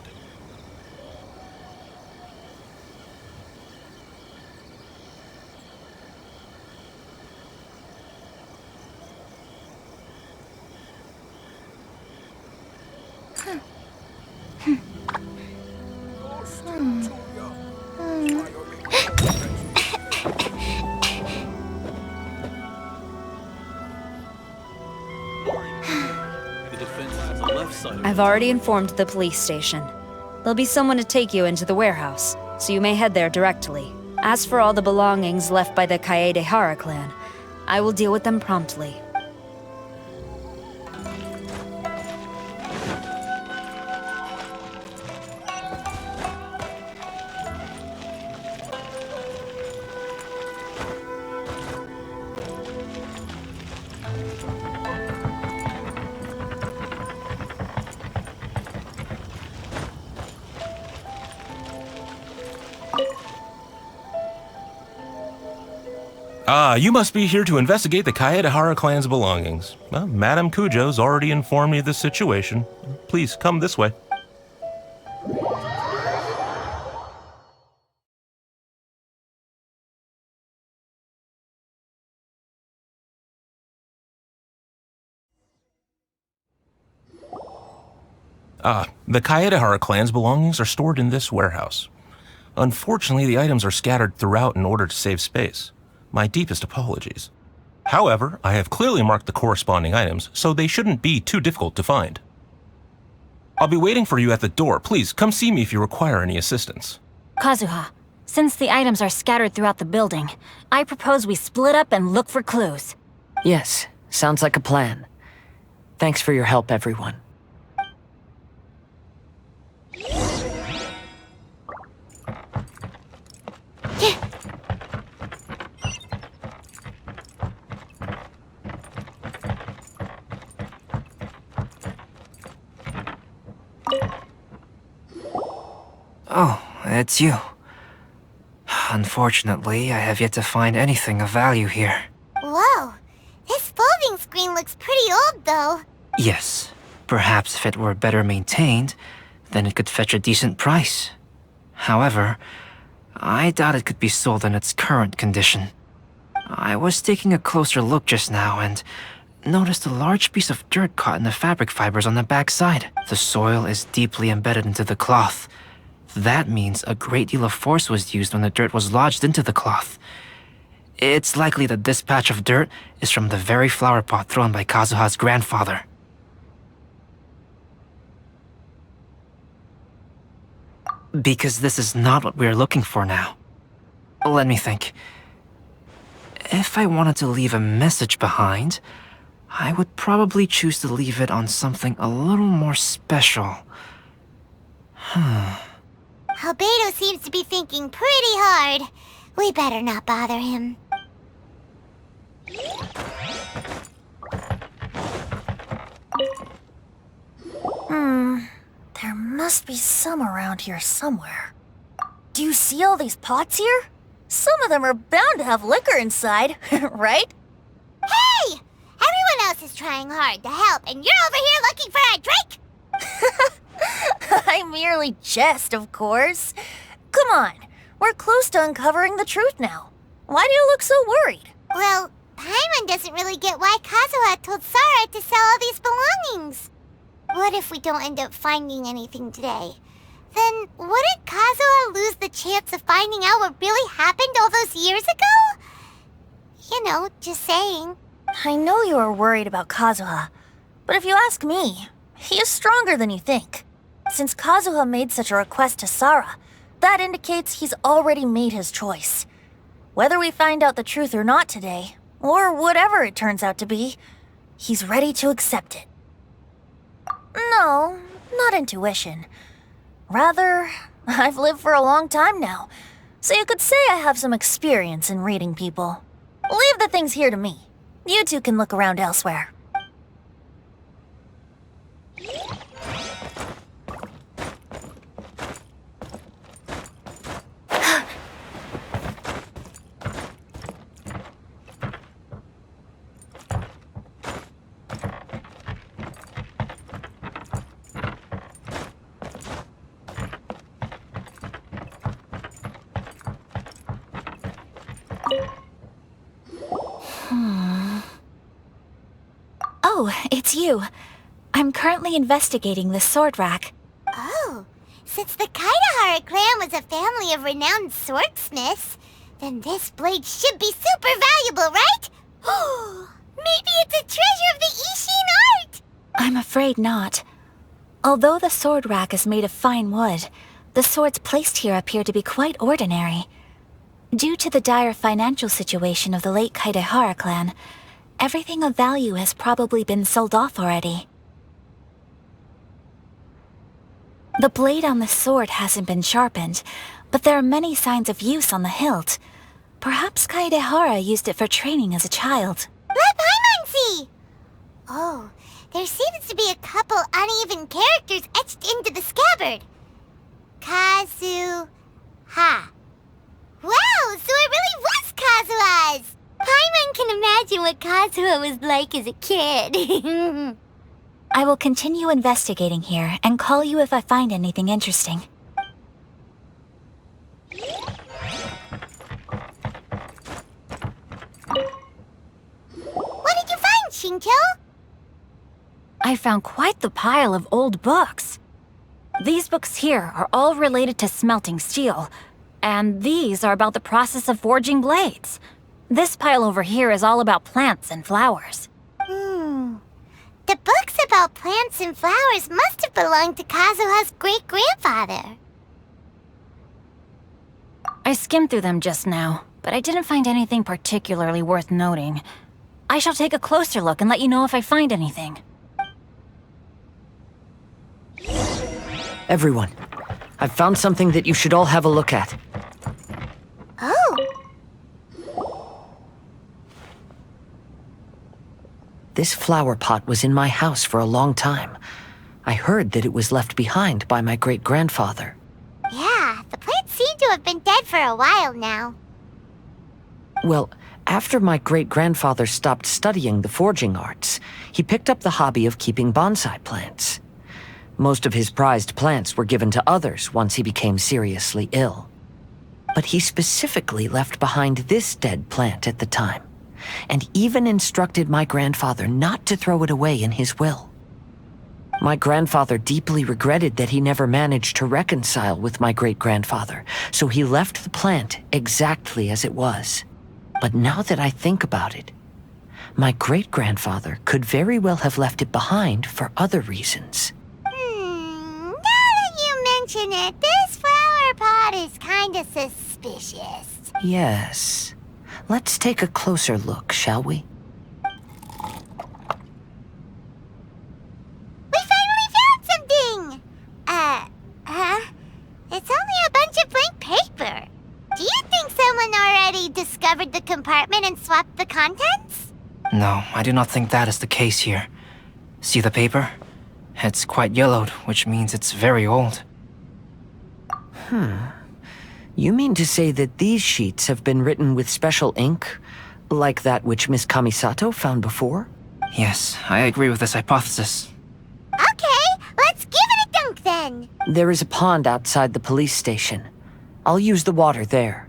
I've already informed the police station. There'll be someone to take you into the warehouse, so you may head there directly. As for all the belongings left by the Kaedehara clan, I will deal with them promptly. Ah, you must be here to investigate the Kaedehara clan's belongings. Well, Madame Kujo's already informed me of the situation. Please, come this way. The Kaedehara clan's belongings are stored in this warehouse. Unfortunately, the items are scattered throughout in order to save space. My deepest apologies. However, I have clearly marked the corresponding items, so they shouldn't be too difficult to find. I'll be waiting for you at the door. Please, come see me if you require any assistance. Kazuha, since the items are scattered throughout the building, I propose we split up and look for clues. Yes, sounds like a plan. Thanks for your help, everyone. Oh, it's you. Unfortunately, I have yet to find anything of value here. Whoa, this folding screen looks pretty old, though. Yes, perhaps if it were better maintained, then it could fetch a decent price. However, I doubt it could be sold in its current condition. I was taking a closer look just now and noticed a large piece of dirt caught in the fabric fibers on the back side. The soil is deeply embedded into the cloth. That means a great deal of force was used when the dirt was lodged into the cloth. It's likely that this patch of dirt is from the very flower pot thrown by Kazuha's grandfather. Because this is not what we're looking for now. Let me think. If I wanted to leave a message behind, I would probably choose to leave it on something a little more special. Albedo seems to be thinking pretty hard. We better not bother him. There must be some around here somewhere. Do you see all these pots here? Some of them are bound to have liquor inside, right? Hey! Everyone else is trying hard to help, and you're over here looking for a drink? I merely jest, of course. Come on, we're close to uncovering the truth now. Why do you look so worried? Well, Paimon doesn't really get why Kazuha told Sara to sell all these belongings. What if we don't end up finding anything today? Then wouldn't Kazuha lose the chance of finding out what really happened all those years ago? You know, just saying. I know you are worried about Kazuha, but if you ask me, he is stronger than you think. Since Kazuha made such a request to Sara, that indicates he's already made his choice. Whether we find out the truth or not today, or whatever it turns out to be, he's ready to accept it. No, not intuition. Rather, I've lived for a long time now, so you could say I have some experience in reading people. Leave the things here to me. You two can look around elsewhere. Oh, it's you. I'm currently investigating the sword rack. Oh, since the Kaidahara clan was a family of renowned swordsmiths, then this blade should be super valuable, right? Maybe it's a treasure of the Ishin art! I'm afraid not. Although the sword rack is made of fine wood, the swords placed here appear to be quite ordinary. Due to the dire financial situation of the late Kaidahara clan, everything of value has probably been sold off already. The blade on the sword hasn't been sharpened, but there are many signs of use on the hilt. Perhaps Kaidahara used it for training as a child. Let Paimon see! Oh, there seems to be a couple uneven characters etched into the scabbard. Kazuha. Wow, so it really was Kazuha's! Paimon can imagine what Kazuha was like as a kid. I will continue investigating here and call you if I find anything interesting. What did you find, Shincho? I found quite the pile of old books. These books here are all related to smelting steel, and these are about the process of forging blades. This pile over here is all about plants and flowers. The books about plants and flowers must have belonged to Kazuha's great-grandfather. I skimmed through them just now, but I didn't find anything particularly worth noting. I shall take a closer look and let you know if I find anything. Everyone, I've found something that you should all have a look at. Oh. This flower pot was in my house for a long time. I heard that it was left behind by my great-grandfather. Yeah, the plants seem to have been dead for a while now. Well, after my great-grandfather stopped studying the forging arts, he picked up the hobby of keeping bonsai plants. Most of his prized plants were given to others once he became seriously ill. But he specifically left behind this dead plant at the time, and even instructed my grandfather not to throw it away in his will. My grandfather deeply regretted that he never managed to reconcile with my great-grandfather, so he left the plant exactly as it was. But now that I think about it, my great-grandfather could very well have left it behind for other reasons. Now that you mention it, this flower kinda suspicious. Yes. Let's take a closer look, shall we? We finally found something! It's only a bunch of blank paper. Do you think someone already discovered the compartment and swapped the contents? No, I do not think that is the case here. See the paper? It's quite yellowed, which means it's very old. You mean to say that these sheets have been written with special ink, like that which Miss Kamisato found before? Yes, I agree with this hypothesis. Okay, let's give it a dunk then. There is a pond outside the police station. I'll use the water there.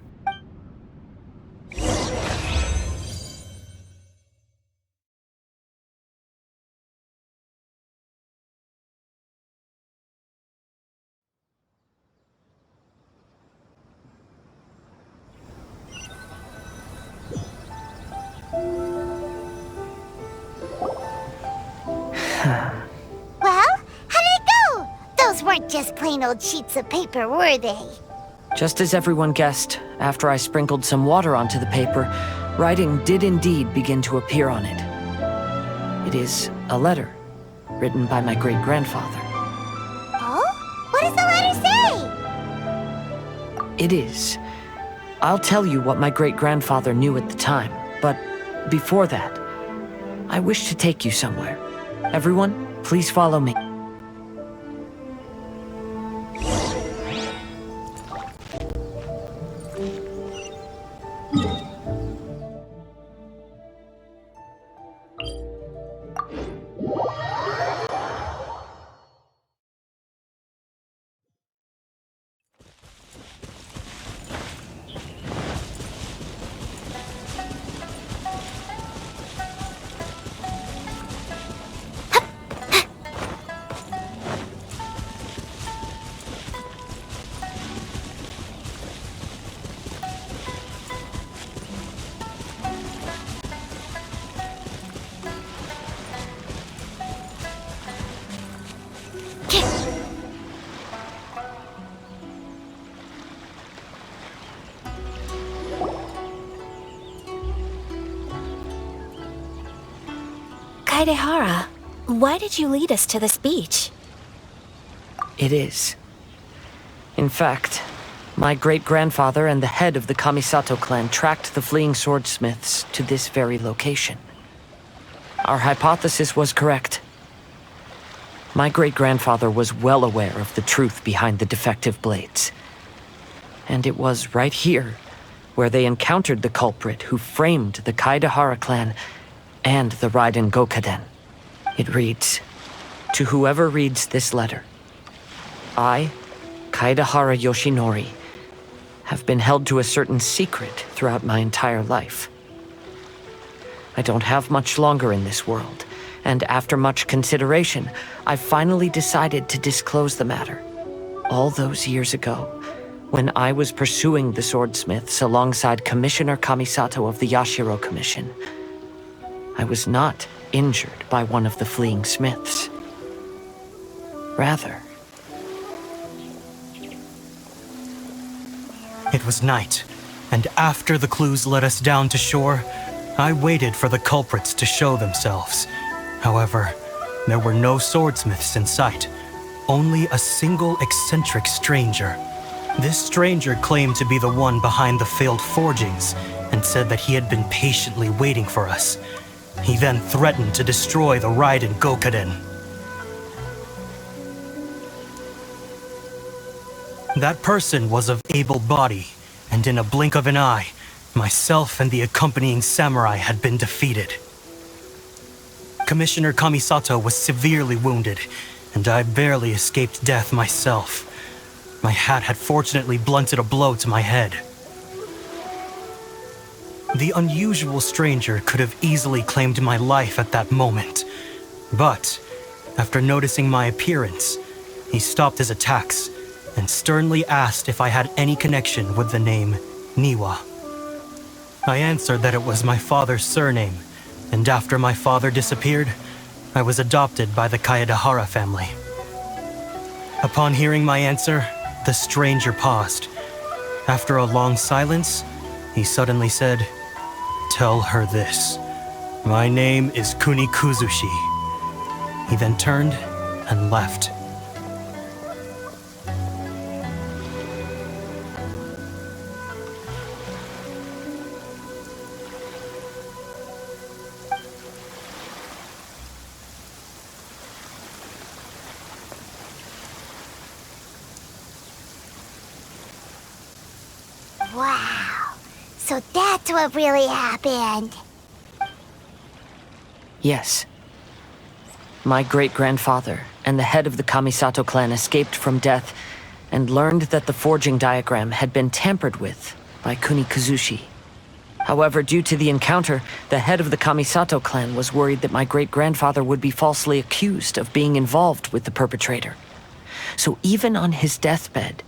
Well, how did it go? Those weren't just plain old sheets of paper, were they? Just as everyone guessed, after I sprinkled some water onto the paper, writing did indeed begin to appear on it. It is a letter, written by my great-grandfather. Oh? What does the letter say? It is. I'll tell you what my great-grandfather knew at the time, but before that, I wish to take you somewhere. Everyone, please follow me. Kaedehara, why did you lead us to this beach? It is. In fact, my great-grandfather and the head of the Kamisato clan tracked the fleeing swordsmiths to this very location. Our hypothesis was correct. My great-grandfather was well aware of the truth behind the defective blades. And it was right here where they encountered the culprit who framed the Kaedehara clan and the Raiden Gokaden. It reads, "To whoever reads this letter, I, Kaedehara Yoshinori, have been held to a certain secret throughout my entire life. I don't have much longer in this world, and after much consideration, I finally decided to disclose the matter. All those years ago, when I was pursuing the swordsmiths alongside Commissioner Kamisato of the Yashiro Commission, I was not injured by one of the fleeing smiths. Rather, it was night, and after the clues led us down to shore, I waited for the culprits to show themselves. However, there were no swordsmiths in sight, only a single eccentric stranger. This stranger claimed to be the one behind the failed forgings and said that he had been patiently waiting for us. He then threatened to destroy the Raiden Gokaden. That person was of able body, and in a blink of an eye, myself and the accompanying samurai had been defeated. Commissioner Kamisato was severely wounded, and I barely escaped death myself. My hat had fortunately blunted a blow to my head. The unusual stranger could have easily claimed my life at that moment. But, after noticing my appearance, he stopped his attacks and sternly asked if I had any connection with the name Niwa. I answered that it was my father's surname, and after my father disappeared, I was adopted by the Kaedehara family. Upon hearing my answer, the stranger paused. After a long silence, he suddenly said, "Tell her this. My name is Kunikuzushi." He then turned and left. Wow. So that's what really happened. Yes. My great-grandfather and the head of the Kamisato clan escaped from death and learned that the forging diagram had been tampered with by Kunikuzushi. However, due to the encounter, the head of the Kamisato clan was worried that my great-grandfather would be falsely accused of being involved with the perpetrator. So even on his deathbed,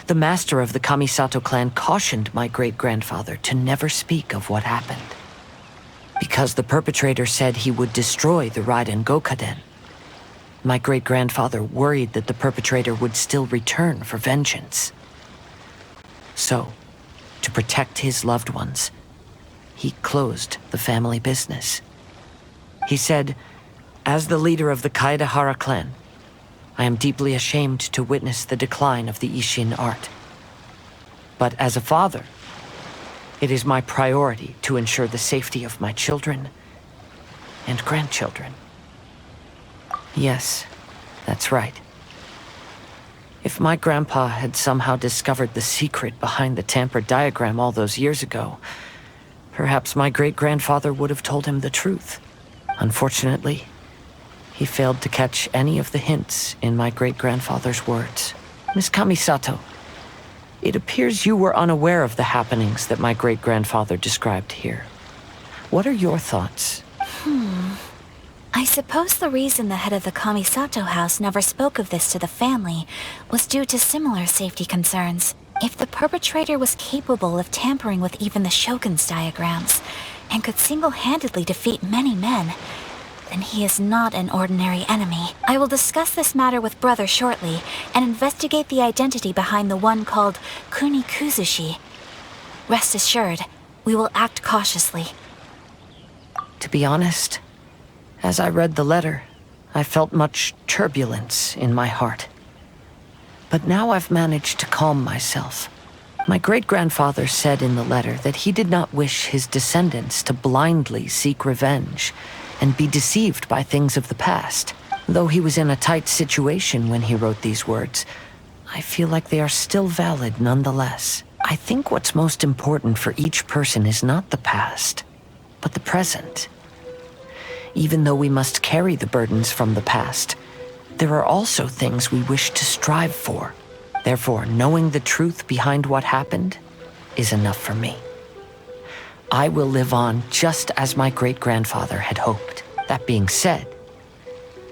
the master of the Kamisato clan cautioned my great-grandfather to never speak of what happened. Because the perpetrator said he would destroy the Raiden Gokaden, my great-grandfather worried that the perpetrator would still return for vengeance. So, to protect his loved ones, he closed the family business. He said, "As the leader of the Kaedehara clan, I am deeply ashamed to witness the decline of the Ishin art. But as a father, it is my priority to ensure the safety of my children and grandchildren." Yes, that's right. If my grandpa had somehow discovered the secret behind the tampered diagram all those years ago, perhaps my great-grandfather would have told him the truth. Unfortunately, he failed to catch any of the hints in my great-grandfather's words. Miss Kamisato, it appears you were unaware of the happenings that my great-grandfather described here. What are your thoughts? I suppose the reason the head of the Kamisato house never spoke of this to the family was due to similar safety concerns. If the perpetrator was capable of tampering with even the Shogun's diagrams, and could single-handedly defeat many men, then he is not an ordinary enemy. I will discuss this matter with Brother shortly, and investigate the identity behind the one called Kunikuzushi. Rest assured, we will act cautiously. To be honest, as I read the letter, I felt much turbulence in my heart. But now I've managed to calm myself. My great-grandfather said in the letter that he did not wish his descendants to blindly seek revenge and be deceived by things of the past. Though he was in a tight situation when he wrote these words, I feel like they are still valid nonetheless. I think what's most important for each person is not the past, but the present. Even though we must carry the burdens from the past, there are also things we wish to strive for. Therefore, knowing the truth behind what happened is enough for me. I will live on just as my great-grandfather had hoped. That being said,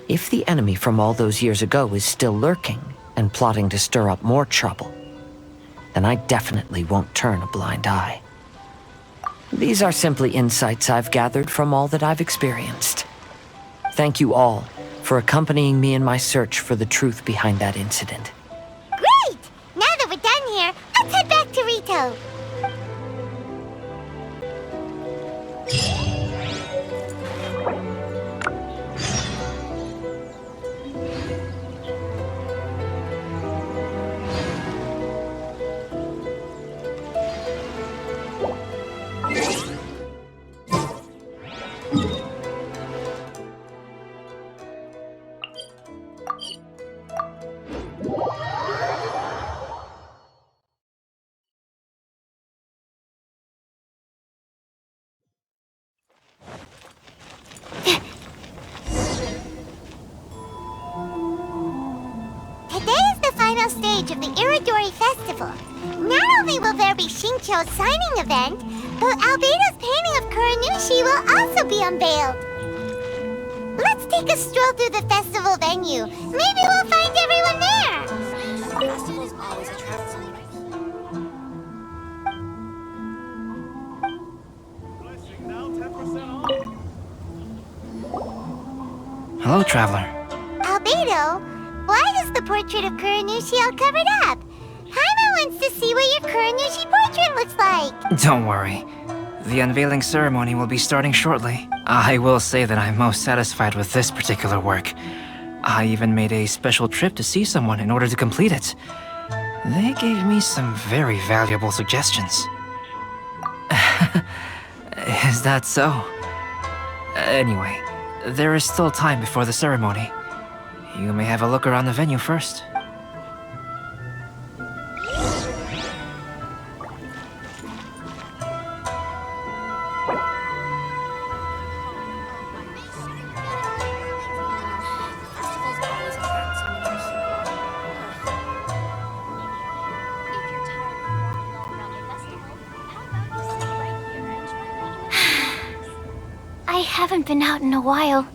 if the enemy from all those years ago is still lurking and plotting to stir up more trouble, then I definitely won't turn a blind eye. These are simply insights I've gathered from all that I've experienced. Thank you all for accompanying me in my search for the truth behind that incident. Great! Now that we're done here, let's head back to Rito. Stage of the Irodori Festival. Not only will there be Shincho's signing event, but Albedo's painting of Kuranushi will also be unveiled. Let's take a stroll through the festival venue. Maybe we'll find everyone there. Festivals always attract celebrities. Hello, traveler. Albedo? Why is the portrait of Kuranushi all covered up? Paimon once to see what your Kuranushi portrait looks like. Don't worry. The unveiling ceremony will be starting shortly. I will say that I'm most satisfied with this particular work. I even made a special trip to see someone in order to complete it. They gave me some very valuable suggestions. Is that so? Anyway, there is still time before the ceremony. You may have a look around the venue first. I haven't been out in a while.